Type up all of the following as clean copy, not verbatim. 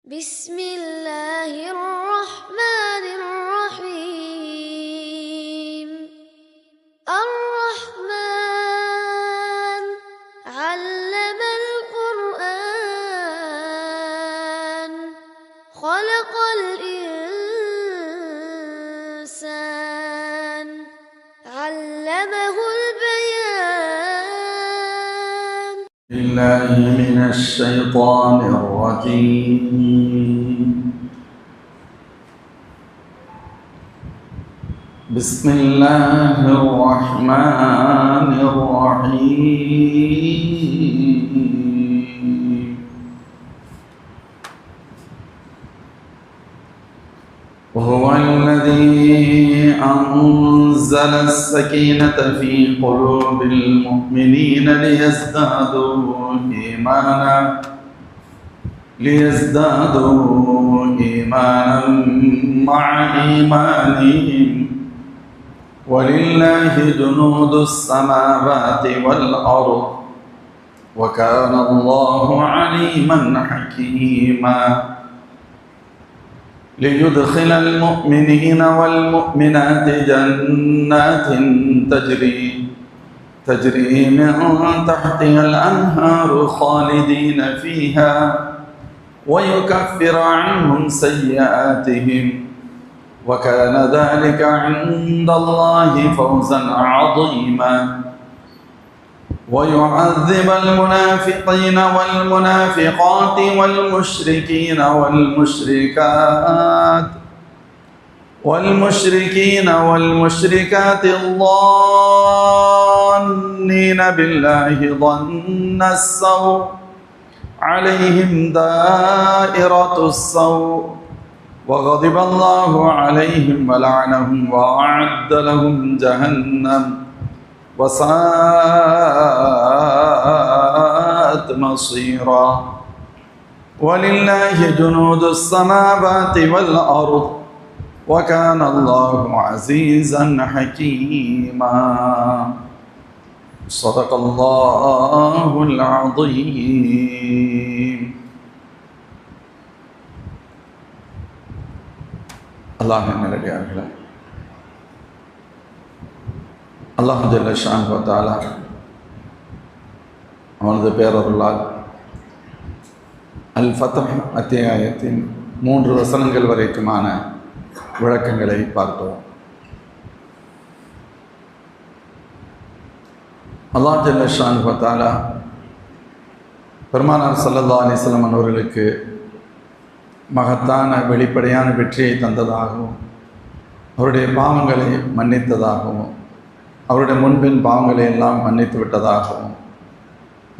بسم الله الرحمن الرحيم الرحمن علم القرآن خلق الإنسان علمه البيان. بالله من الشيطان الرجيم. بسم الله الرحمن الرحيم. وهو الذي أنزل السكينة في قلوب المؤمنين ليزدادوا إيمانا مع إيمانهم ولله جنود السماوات والأرض وكان الله عليما حكيما. ليدخل المؤمنين والمؤمنات جنات تجري من تحتها الأنهار خالدين فيها ويكفر عنهم سيئاتهم وكان ذلك عند الله فوزا عظيما. ويعذب المنافقين والمنافقات والمشركين والمشركات الظانين بالله ظن السوء عليهم دائرة السوء وغضب الله عليهم ولعنهم وأعد لهم جهنم وساءت مصيرا. ولله جنود السماوات والأرض وكان الله عزيزا حكيما. صدق الله العظيم. الله நல்லடியார்களே, அல்லாஹ் ஜல்ல ஷானஹு வ தஆலா அவனது பேரருளால் அல் ஃபத்ஹ் அத்தியாயத்தின் 3 வசனங்கள் வரைக்குமான விளக்கங்களை பார்த்தோம். அல்லாஹ் ஜல்ல ஷானஹு வ தஆலா பெருமானார் ஸல்லல்லாஹு அலைஹி வஸல்லம் அவர்களுக்கு மகத்தான வெளிப்படையான வெற்றியை தந்ததாகவும் அவருடைய பாவங்களை மன்னித்ததாகவும் அவருடைய முன்பின் பாவங்களை எல்லாம் மன்னித்து விட்டதாகவும்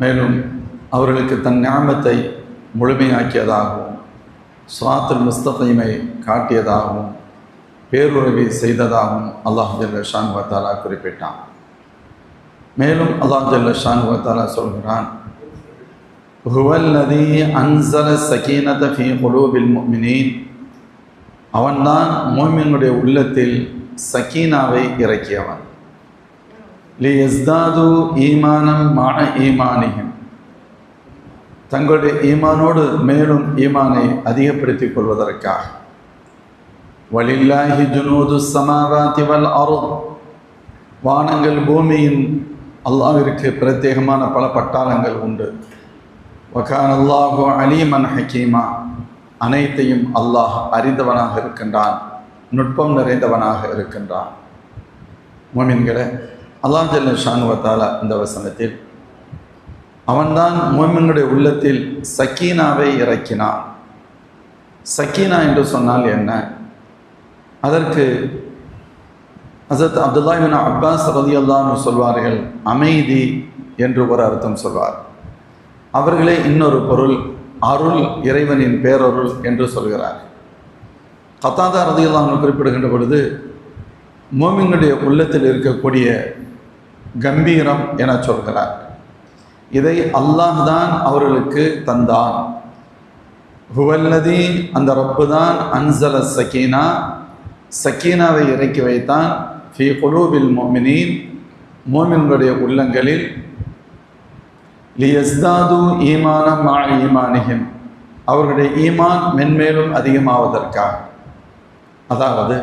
மேலும் அவர்களுக்கு தன் ஞாபகத்தை முழுமையாக்கியதாகவும் ஸிராத்துல் முஸ்தகீமை காட்டியதாகவும் பேருதவி செய்ததாகவும் அல்லாஹ் ஜல்ல ஷானஹு வ தஆலா குறிப்பிட்டான். மேலும் அல்லாஹ் ஜல்ல ஷானஹு வ தஆலா சொல்கிறான், ஹுவல்லதீ அன்ஸல ஸகீனத ஃபீ குலூபில் முஃமினீன், அவன்தான் முஃமினுடைய உள்ளத்தில் சக்கீனாவை இறக்கியவன். லியஸ்தாது ஈமானம் மஅ ஈமானிஹிம், தங்களுடைய ஈமானோடு மேலும் ஈமானை அதிகப்படுத்திக் கொள்வதற்காக. வலில்லாஹி ஜுனூது ஸமாவாதி வல் அர்த், வானங்கள் பூமியின் அல்லாஹ்விற்கு பிரத்யேகமான பல பட்டாளங்கள் உண்டு. வகான அல்லாஹு அலீமன் ஹக்கீமா, அனைத்தையும் அல்லாஹ் அறிந்தவனாக இருக்கின்றான், நுட்பம் நிறைந்தவனாக இருக்கின்றான். முஃமின்களே, அல்லாஹ் ஜல்ல ஷானஹு வ தஆலா இந்த வசனத்தில் அவன்தான் முஃமினுடைய உள்ளத்தில் சக்கீனாவை இறக்கினான். சக்கீனா என்று சொன்னால் என்ன? அதற்கு ஹஸரத் அப்துல்லாஹ் இப்னு அப்பாஸ் ரலியல்லாஹு அன்ஹு சொல்வார்கள், அமைதி என்று ஒரு அர்த்தம் சொல்வார். அவர்களே இன்னொரு பொருள் அருள், இறைவனின் பேரருள் என்று சொல்கிறார். கத்தாதா ரலியல்லாஹு அன்ஹு குறிப்பிடுகின்ற பொழுது முஃமினுடைய உள்ளத்தில் இருக்கக்கூடிய கம்பீரம் என சொல்கிறார். இதை அல்லாஹ் தான் அவர்களுக்கு தந்தான். ஹுவல்லதி, அந்த ரப்பு தான் அன்ஸல சக்கீனா, சக்கீனாவை இறக்கி வைத்தான். ஃபீ குலூபில் முஃமினீன், முஃமின்களுடைய உள்ளங்களில் லியஸ்தாது ஈமானம் மா ஈமானிஹிம், அவர்களுடைய ஈமான் மென்மேலும் அதிகமாவதற்காக. அதாவது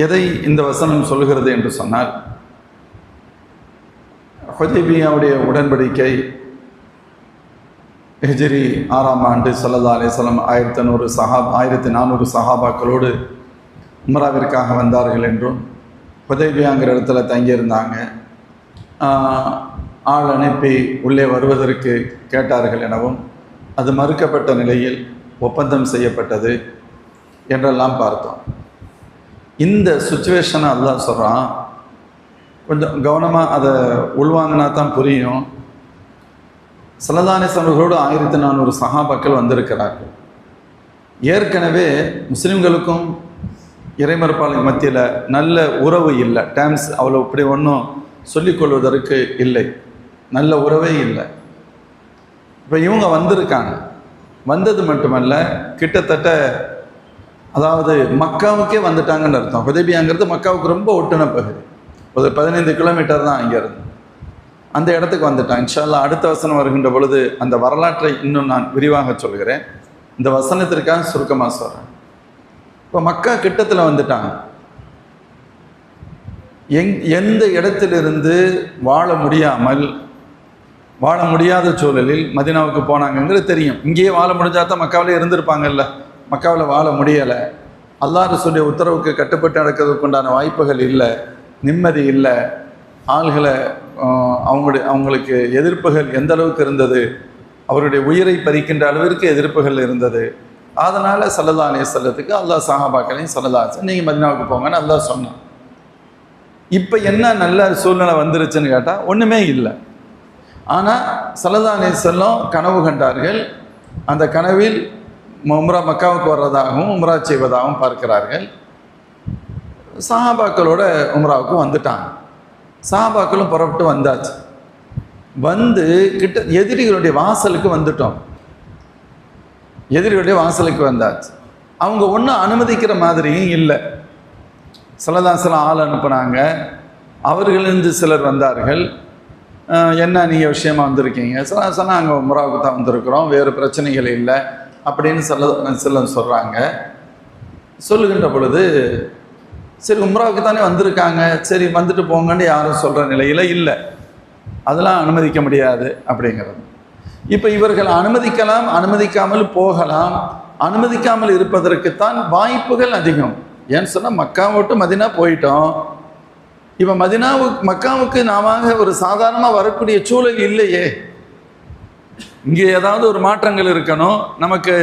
எதை இந்த வசனம் சொல்கிறது என்று சொன்னால், ஹுதைபியாவுடைய உடன்படிக்கை ஹிஜ்ரி 6ஆம் ஆண்டு ஸல்லல்லாஹு அலைஹி வஸல்லம் 1400 சஹாபாக்களோடு உம்ராவிற்காக வந்தார்கள் என்றும், ஹுதைபியாங்கிற இடத்துல தங்கியிருந்தாங்க. ஆள் அனுப்பி உள்ளே வருவதற்கு கேட்டார்கள் எனவும், அது மறுக்கப்பட்ட நிலையில் ஒப்பந்தம் செய்யப்பட்டது என்றெல்லாம் பார்த்தோம். இந்த சுச்சுவேஷனை அல்லாஹ் சொல்கிறான். கொஞ்சம் கவனமாக அதை உள்வாங்கினா தான் புரியும். ஸல்லல்லாஹு அலைஹி வஸல்லம் அவர்களோடு 1400 சஹாபாக்கள் வந்திருக்கிறார்கள். ஏற்கனவே முஸ்லீம்களுக்கும் இறைமறுப்பாளர் மத்தியில் நல்ல உறவு இல்லை. டேர்ம்ஸ் அவ்வளோ இப்படி ஒன்றும் சொல்லிக்கொள்வதற்கு இல்லை, நல்ல உறவே இல்லை. இப்போ இவங்க வந்திருக்காங்க. வந்தது மட்டுமல்ல, கிட்டத்தட்ட அதாவது மக்காவுக்கே வந்துட்டாங்கன்னு அர்த்தம். ஹுதைபியாங்கிறது மக்காவுக்கு ரொம்ப ஒட்டுன பகுதி, ஒரு 15 கிலோமீட்டர் தான் இங்கேருந்து. அந்த இடத்துக்கு வந்துட்டாங்க. இன்ஷா அல்லாஹ் அடுத்த வசனம் வருகின்ற பொழுது அந்த வரலாற்றை இன்னும் நான் விரிவாக சொல்கிறேன். இந்த வசனத்திற்காக சுருக்கமாக சொல்கிறேன். இப்போ மக்கா கிட்டத்தில் வந்துட்டாங்க. எந்த இடத்திலிருந்து வாழ முடியாத சூழலில் மதினாவுக்கு போனாங்கங்கிறது தெரியும். இங்கேயே வாழ முடிஞ்சால் தான் மக்காவிலே இருந்திருப்பாங்கல்ல. மக்காவில் வாழ முடியலை. அல்லாஹ் ரசூலுடைய உத்தரவுக்கு கட்டுப்பட்டு நடக்கிறதுக்கு உண்டான வாய்ப்புகள் இல்லை, நிம்மதி இல்லை. ஆள்களை அவங்களுக்கு எதிர்ப்புகள் எந்த அளவுக்கு இருந்தது, அவருடைய உயிரை பறிக்கின்ற அளவிற்கு எதிர்ப்புகள் இருந்தது. அதனால் ஸல்லல்லாஹு அலைஹி வஸல்லத்துக்கு அல்லாஹ் சஹாபாக்களையும் ஸல்லல்லாஹு அலைஹி வஸல்லம் நீங்கள் மதீனாவுக்கு போங்கன்னு அல்லாஹ் சொன்னான். இப்போ என்ன நல்ல சூழ்நிலை வந்துருச்சுன்னு கேட்டால் ஒன்றுமே இல்லை. ஆனால் ஸல்லல்லாஹு அலைஹி வஸல்லம் கனவு கண்டார்கள். அந்த கனவில் மக்காவுக்கு வர்றதாகவும் உம்ரா செய்வதாகவும் பார்க்கிறார்கள். சஹாபாக்களோட உம்ராவுக்கு வந்துட்டாங்க. சஹாபாக்களும் புறப்பட்டு வந்தாச்சு. வந்து எதிரிகளுடைய வாசலுக்கு வந்துட்டோம். எதிரிகளுடைய வாசலுக்கு வந்தாச்சு. அவங்க ஒன்றும் அனுமதிக்கிற மாதிரியும் இல்லை. ஸல்லல்லாஹு அலைஹி வஸல்லம் ஆள் அனுப்புனாங்க. அவர்களிருந்து சிலர் வந்தார்கள். என்ன நீங்கள் விஷயமா வந்திருக்கீங்க? சொன்னால் அங்கே உம்ராவுக்கு தான் வந்திருக்கிறோம், வேறு பிரச்சனைகள் இல்லை அப்படின்னு சிலர் சொல்கிறாங்க. சொல்லுகின்ற பொழுது சரி உம்ராவுக்கு தானே வந்திருக்காங்க, சரி வந்துட்டு போங்கன்னு யாரும் சொல்கிற நிலையில் இல்லை. அதெல்லாம் அனுமதிக்க முடியாது அப்படிங்கிறது. இப்போ இவர்கள் அனுமதிக்கலாம், அனுமதிக்காமல் போகலாம். அனுமதிக்காமல் இருப்பதற்குத்தான் வாய்ப்புகள் அதிகம். ஏன்னு சொன்னால் மக்கா விட்டு மதினா போயிட்டோம். இப்போ மக்காவுக்கு நாம ஒரு சாதாரணமாக வரக்கூடிய சூழல் இல்லையே. இங்கே ஏதாவது ஒரு மாற்றங்கள் இருக்கணும். நமக்கு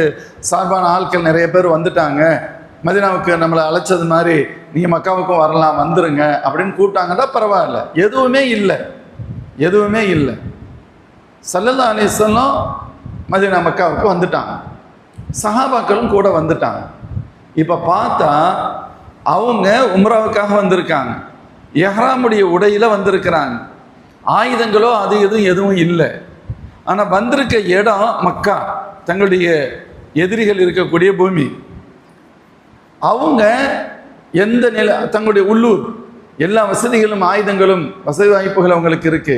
சார்பான ஆட்கள் நிறைய பேர் வந்துட்டாங்க, மதினாவுக்கு நம்மளை அழைச்சது மாதிரி நீங்கள் மக்காவுக்கும் வரலாம், வந்துருங்க அப்படின்னு கூப்பிட்டாங்கன்னா பரவாயில்ல. எதுவுமே இல்லை. ஸல்லல்லாஹு அலைஹி வஸல்லம் மதீனா மக்காவுக்கு வந்துட்டாங்க. சஹாபாக்களும் கூட வந்துட்டாங்க. இப்போ பார்த்தா அவங்க உம்ராவுக்காக வந்திருக்காங்க. எஹ்ராமுடைய உடையில் வந்திருக்கிறாங்க. ஆயுதங்களோ அது எதுவும் இல்லை. ஆனால் வந்திருக்க இடம் மக்கா, தங்களுடைய எதிரிகள் இருக்கக்கூடிய பூமி. அவங்க எந்த தங்களுடைய உள்ளூர் எல்லா வசதிகளும் ஆயுதங்களும் வசதி வாய்ப்புகள் அவங்களுக்கு இருக்கு.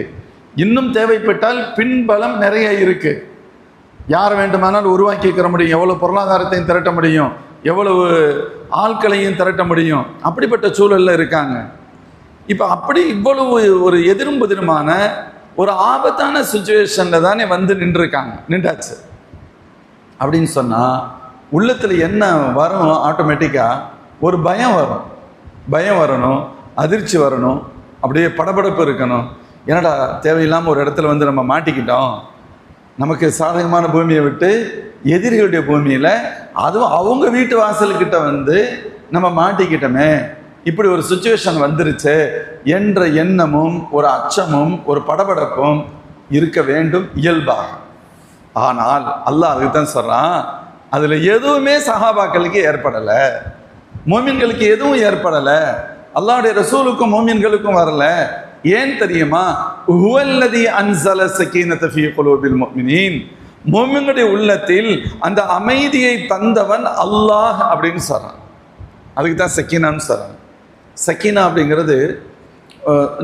இன்னும் தேவைப்பட்டால் பின்பலம் நிறைய இருக்கு. யார் வேண்டுமானால் உருவாக்கிக்கிற முடியும், எவ்வளவு பொருளாதாரத்தையும் திரட்ட முடியும், எவ்வளவு ஆட்களையும் திரட்ட முடியும். அப்படிப்பட்ட சூழல்ல இருக்காங்க. இப்போ அப்படி இவ்வளவு ஒரு எதிரும் புதிருமான ஒரு ஆபத்தான சுச்சுவேஷன்ல தானே வந்து நின்றாச்சு அப்படின்னு சொன்னா உள்ளத்துல என்ன வரும்? ஆட்டோமேட்டிக்காக ஒரு பயம் வரணும், அதிர்ச்சி வரணும், அப்படியே படபடப்பு இருக்கணும். என்னடா தேவையில்லாமல் ஒரு இடத்துல வந்து நம்ம மாட்டிக்கிட்டோம், நமக்கு சாதகமான பூமியை விட்டு எதிரிகளுடைய பூமியில், அதுவும் அவங்க வீட்டு வாசல்கிட்ட வந்து நம்ம மாட்டிக்கிட்டோமே, இப்படி ஒரு சுச்சுவேஷன் வந்துருச்சு என்ற எண்ணமும் ஒரு அச்சமும் ஒரு படபடப்பும் இருக்க வேண்டும் இயல்பாக. ஆனால் அல்லாஹ் அதுக்கு தான் சொல்றான், அதில் எதுவுமே சஹாபாக்களுக்கு ஏற்படலை, மோமின்களுக்கு எதுவும் ஏற்படலை, அல்லாஹ்வுடைய ரசூலுக்கும் மோமின்களுக்கும் வரல. ஏன் தெரியுமா? ஹுவல்லதி அன்ஸல ஸகீனத ஃபீ குலூபில் முஃமினீன், மோமின்களுடைய உள்ளத்தில் அந்த அமைதியை தந்தவன் அல்லாஹ் அப்படின்னு சொல்றான். அதுக்கு தான் சக்கீனான்னு சொல்றான். சக்கீனா அப்படிங்கிறது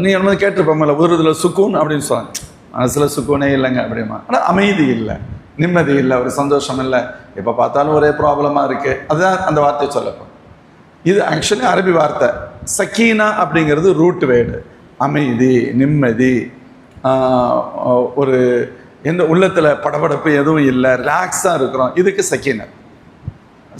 நீ என்ன கேட்டிருப்போம்ல, ஒரு இதில் சுக்கூன் அப்படின்னு சொல்றாங்க. மனசில் சுக்கூனே இல்லைங்க அப்படிமா. ஆனால் அமைதி இல்லை, நிம்மதி இல்லை, ஒரு சந்தோஷம் இல்லை, எப்போ பார்த்தாலும் ஒரே ப்ராப்ளமாக இருக்குது. அதுதான் அந்த வார்த்தையை சொல்லப்போம். இது ஆக்சுவலி அரபி வார்த்தை. சக்கீனா அப்படிங்கிறது ரூட் வேர்டு. அமைதி, நிம்மதி, ஒரு எந்த உள்ளத்தில் படபடப்பு எதுவும் இல்லை, ரிலாக்ஸாக இருக்கிறோம், இதுக்கு சக்கீனா.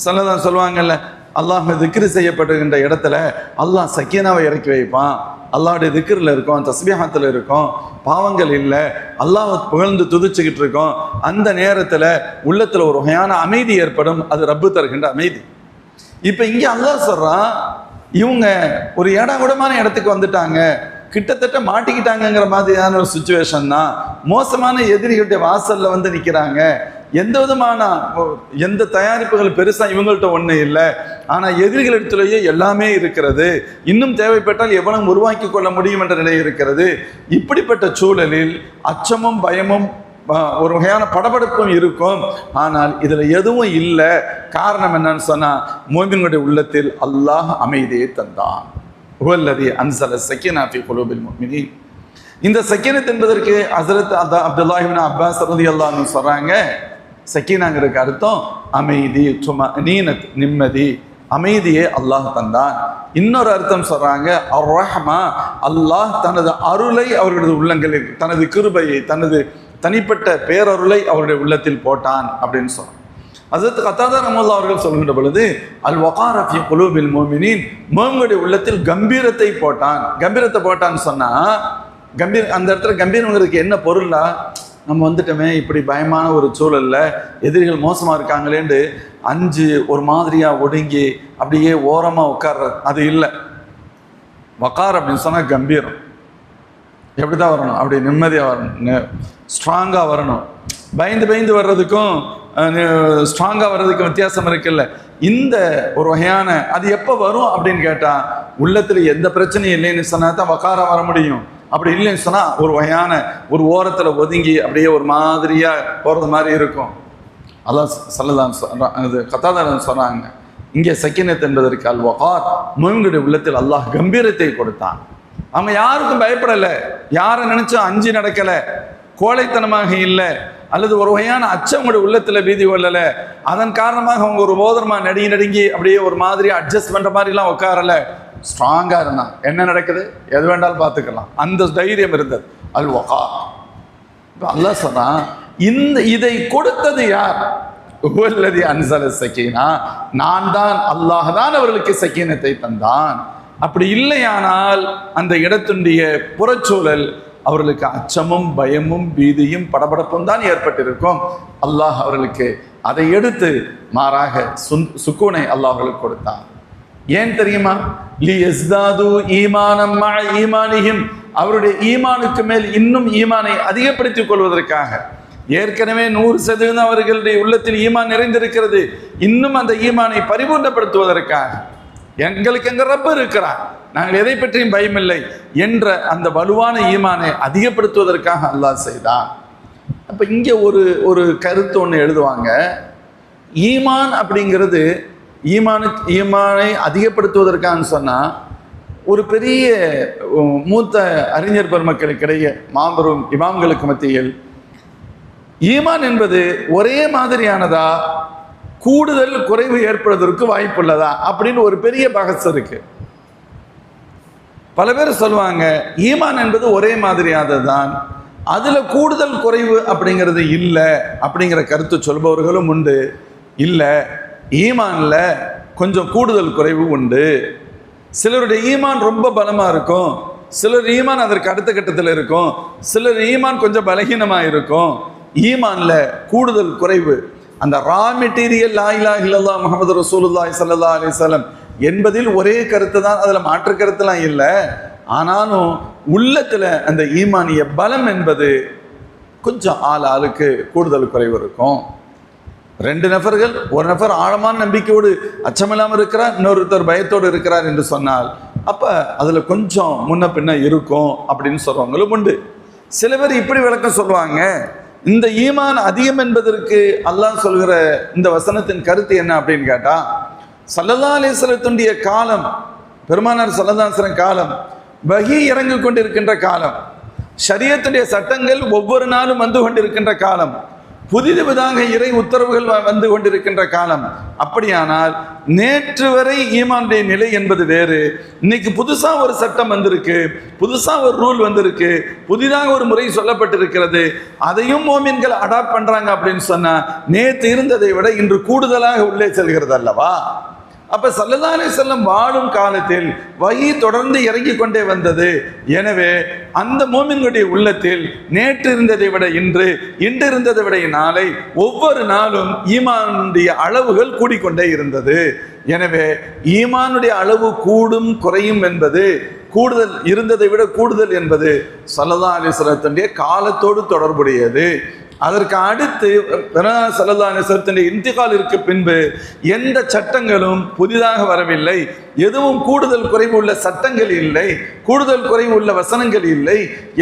சொல்லதான் சொல்லுவாங்கல்ல, அல்லாஹ் திக்ரு செய்யப்படுகின்ற இடத்துல அல்லாஹ் சக்கீனாவை இறக்கி வைப்பான். அல்லாஹுடைய திக்ரில் இருக்கும், தஸ்பீஹாத்தில் இருக்கும், பாவங்கள் இல்லை, அல்லாஹ் புகழ்ந்து துதிச்சுக்கிட்டு இருக்கோம். அந்த நேரத்தில் உள்ளத்தில் ஒரு வகையான அமைதி ஏற்படும். அது ரப்பு தருகின்ற அமைதி. இப்போ இங்கே அல்லாஹ் சொல்கிறான், இவங்க ஒரு ஏடாகூடமான இடத்துக்கு வந்துட்டாங்க, கிட்டத்தட்ட மாட்டிக்கிட்டாங்கங்கிற மாதிரியான ஒரு சுச்சுவேஷன் தான். மோசமான எதிரிகளுடைய வாசலில் வந்து நிற்கிறாங்க. எந்த விதமான எந்த தயாரிப்புகள் பெருசாக இவங்கள்ட்ட ஒன்றும் இல்லை, ஆனால் எதிரிகளிடத்திலேயே எல்லாமே இருக்கிறது. இன்னும் தேவைப்பட்டால் எவனும் உருவாக்கி கொள்ள முடியும் என்ற நிலை இருக்கிறது. இப்படிப்பட்ட சூழலில் அச்சமும் பயமும் ஒரு வகையான படபடப்பும் இருக்கும். ஆனால் இதில் எதுவும் இல்லை. காரணம் என்னன்னு சொன்னால், மோமின்களுடைய உள்ளத்தில் அல்லாஹ் அமைதியை தந்தான். ஹுவல்லதி அன்ஸல ஸக்கீனா ஃபீ குலூபில் முஃமினீன். இந்த சக்கீனத் என்பதற்கு ஹஸரத் அப்துல்லாஹ் இப்னு அப்பாஸ் ரலியல்லாஹு அன்ஹு சொல்றாங்க, சக்கீனாங்கிறதுக்கு அர்த்தம் அமைதி, துமஅனீனத், நிம்மதி, அமைதியை அல்லாஹ் தந்தான். இன்னொரு அர்த்தம் சொல்றாங்க, அர் ரஹ்மா, அல்லாஹ் தனது அருளை அவர்களுடைய உள்ளங்களில், தனது கிருபையை, தனது தனிப்பட்ட பேரருளை அவருடைய உள்ளத்தில் போட்டான் அப்படின்னு சொல்றாங்க. ஹஸரத் கத்தாதா ரஹ்மத்துல்லாஹி அவர்கள் சொல்கின்ற பொழுது, அல் வகார ஃபீ குலூபில் முஃமினீன், முஃமின்களுடைய உள்ளத்தில் கம்பீரத்தை போட்டான். கம்பீரத்தை போட்டான்னு சொன்னா, அந்த இடத்துல கம்பீரங்கிறதுக்கு என்ன பொருளா, நம்ம வந்துட்டோமே இப்படி பயமான ஒரு சூழல்ல, எதிரிகள் மோசமாக இருக்காங்களேன்னு அஞ்சு ஒரு மாதிரியாக ஒடுங்கி அப்படியே ஓரமாக உட்கார்றது, அது இல்லை. வக்கார் அப்படின்னு சொன்னால் கம்பீரம். எப்படி தான் வரணும், அப்படி நிம்மதியாக வரணும், ஸ்ட்ராங்காக வரணும். பயந்து வர்றதுக்கும் ஸ்ட்ராங்காக வர்றதுக்கும் வித்தியாசம் இருக்குல்ல. இந்த ஒரு வகையான அது எப்போ வரும் அப்படின்னு கேட்டால், உள்ளத்தில் எந்த பிரச்சனையும் இல்லைன்னு சொன்னால் தான் வக்காராக வர முடியும். அப்படி இல்லைன்னு சொன்னால் ஒரு வகையான ஒரு ஓரத்தில் ஒதுங்கி அப்படியே ஒரு மாதிரியாக போகிறது மாதிரி இருக்கும். அல்லாஹ் ஸல்லல்லாஹு அலைஹி வஸல்லம் அது கத்தாதா சொன்னாங்க, இங்கே சக்கீனத் என்பதற்கு அல் வகார், முஃமின்களுடைய உள்ளத்தில் அல்லாஹ் கம்பீரத்தை கொடுத்தான். அவங்க யாருக்கும் பயப்படலை, யாரை நினைச்சும் அஞ்சு நடக்கலை, கோழைத்தனமாக இல்லை, அல்லது ஒரு வகையான அச்சவங்களுடைய உள்ளத்தில் பீதி கொள்ளலை. அதன் காரணமாக அவங்க ஒரு போதரமாக நடுங்கி அப்படியே ஒரு மாதிரி அட்ஜஸ்ட் பண்ணுற மாதிரிலாம் உட்காரலை. ஸ்ட்ராங்காக இருந்தான். என்ன நடக்குது எது வேண்டாலும் பார்த்துக்கலாம், அந்த தைரியம் இருந்தது. அல் வகார். அல்லாஹ் சொன்னான், இதை கொடுத்தது யார்? ஹுவல்லதி அன்ஸல ஸக்கீனா, நான் தான், அல்லாஹ் தான் அவர்களுக்கு சக்கீனத்தை தந்தான். அப்படி இல்லையானால் அந்த இடத்துடைய புறச்சூழல் அவர்களுக்கு அச்சமும் பயமும் பீதியும் படபடப்பும் தான் ஏற்பட்டிருக்கும். அல்லாஹ் அவர்களுக்கு அதை எடுத்து மாறாக சுக்கூனை அல்லாஹ் அவர்களுக்கு கொடுத்தான். ஏன் தெரியுமா? லியஸ்தாது ஈமானம் மஅ ஈமானிஹிம், அவருடைய ஈமானுக்கு மேல் இன்னும் ஈமானை அதிகப்படுத்திக் கொள்வதற்காக. ஏற்கனவே 100% அவர்களுடைய உள்ளத்தில் ஈமான் நிறைந்திருக்கிறது, இன்னும் அந்த ஈமானை பரிபூர்ணப்படுத்துவதற்காக. எங்களுக்கு எங்க ரப்பு இருக்கிறார், நாங்கள் எதை பற்றியும் பயமில்லை என்ற அந்த வலுவான ஈமானை அதிகப்படுத்துவதற்காக அல்லாஹ் செய்தான். அப்ப இங்க ஒரு கருத்து ஒன்று எழுதுவாங்க. ஈமான் அப்படிங்கிறது ஈமானை அதிகப்படுத்துவதற்கான்னு சொன்னால், ஒரு பெரிய மூத்த அறிஞர் பெருமக்களுக்கிடையே மாபெரும் இமாம்களுக்கு மத்தியில் ஈமான் என்பது ஒரே மாதிரியானதா, கூடுதல் குறைவு ஏற்படுவதற்கு வாய்ப்புள்ளதா அப்படின்னு ஒரு பெரிய பகஸ் இருக்கு. பல பேர் சொல்லுவாங்க ஈமான் என்பது ஒரே மாதிரியானது தான், அதுல கூடுதல் குறைவு அப்படிங்கிறது இல்லை அப்படிங்கிற கருத்து சொல்பவர்களும் உண்டு. இல்லை, ஈமான்ல கொஞ்சம் கூடுதல் குறைவு உண்டு. சிலருடைய ஈமான் ரொம்ப பலமா இருக்கும், சிலர் ஈமான் அதற்கு அடுத்த கட்டத்தில் இருக்கும், சிலர் ஈமான் கொஞ்சம் பலகீனமாக இருக்கும். ஈமான்ல கூடுதல் குறைவு, அந்த ரா மெட்டீரியல் லா இலாஹ இல்லல்லாஹ் முஹம்மது ரசூலுல்லாஹி ஸல்லல்லாஹு அலைஹி வஸல்லம் என்பதில் ஒரே கருத்து தான், அதில் மாற்று கருத்துலாம் இல்லை. ஆனாலும் உள்ளத்தில் அந்த ஈமானிய பலம் என்பது கொஞ்சம் ஆளுக்கு கூடுதல் குறைவு இருக்கும். 2 நபர்கள், ஒரு நபர் ஆழமான நம்பிக்கையோடு அச்சமில்லாமல் இருக்கிறார், இன்னொருத்தர் பயத்தோடு இருக்கிறார் என்று சொன்னால் அப்போ அதில் கொஞ்சம் முன்ன பின்ன இருக்கும் அப்படின்னு சொல்கிறவங்களும் உண்டு. சில பேர் இப்படி விளக்கம் சொல்லுவாங்க, இந்த ஈமான் அதிகம் என்பதற்கு அல்லாஹ் சொல்கிற இந்த வசனத்தின் கருத்து என்ன அப்படின்னு கேட்டால், ஸல்லல்லாஹு அலைஹி வஸல்லத்துடைய காலம், பெருமானார் ஸல்லல்லாஹு அலைஹி வஸல்லம் காலம் வஹி இறங்கி கொண்டிருக்கின்ற காலம், ஷரியத்துடைய சட்டங்கள் ஒவ்வொரு நாளும் வந்து கொண்டிருக்கின்ற காலம், புதிதாக இறை உத்தரவுகள் வந்து கொண்டிருக்கின்ற காலம். அப்படியானால் நேற்று வரை ஈமானுடைய நிலை என்பது வேறு. இன்னைக்கு புதுசா ஒரு சட்டம் வந்திருக்கு, புதுசா ஒரு ரூல் வந்திருக்கு, புதிதாக ஒரு முறை சொல்லப்பட்டிருக்கிறது. அதையும் மோமின்கள் அடாப்ட் பண்றாங்க அப்படின்னு சொன்னா நேற்று இருந்ததை விட இன்று கூடுதலாக உள்ளே செல்கிறது அல்லவா? அப்ப ஸல்லல்லாஹு அலைஹி வஸல்லம் வாழும் காலத்தில் வஹி தொடர்ந்து இறங்கி கொண்டே வந்தது. எனவே அந்த மோமின்களுடைய உள்ளத்தில் நேற்று இருந்ததை விட இன்று, இன்று இருந்ததை விட நாளை, ஒவ்வொரு நாளும் ஈமானுடைய அளவுகள் கூடிக்கொண்டே இருந்தது. எனவே ஈமானுடைய அளவு கூடும் குறையும் என்பது, கூடுதல் இருந்ததை விட கூடுதல் என்பது ஸல்லல்லாஹு அலைஹி வஸல்லத்துடைய காலத்தோடு தொடர்புடையது. அதற்கு அடுத்து ஸல்லல்லாஹு அலைஹி வஸல்லம் இன்திகாலிற்கு பின்பு எந்த சட்டங்களும் புதிதாக வரவில்லை. எதுவும் கூடுதல் குறைவு உள்ள சட்டங்கள் இல்லை, கூடுதல் குறைவு உள்ள வசனங்கள் இல்லை,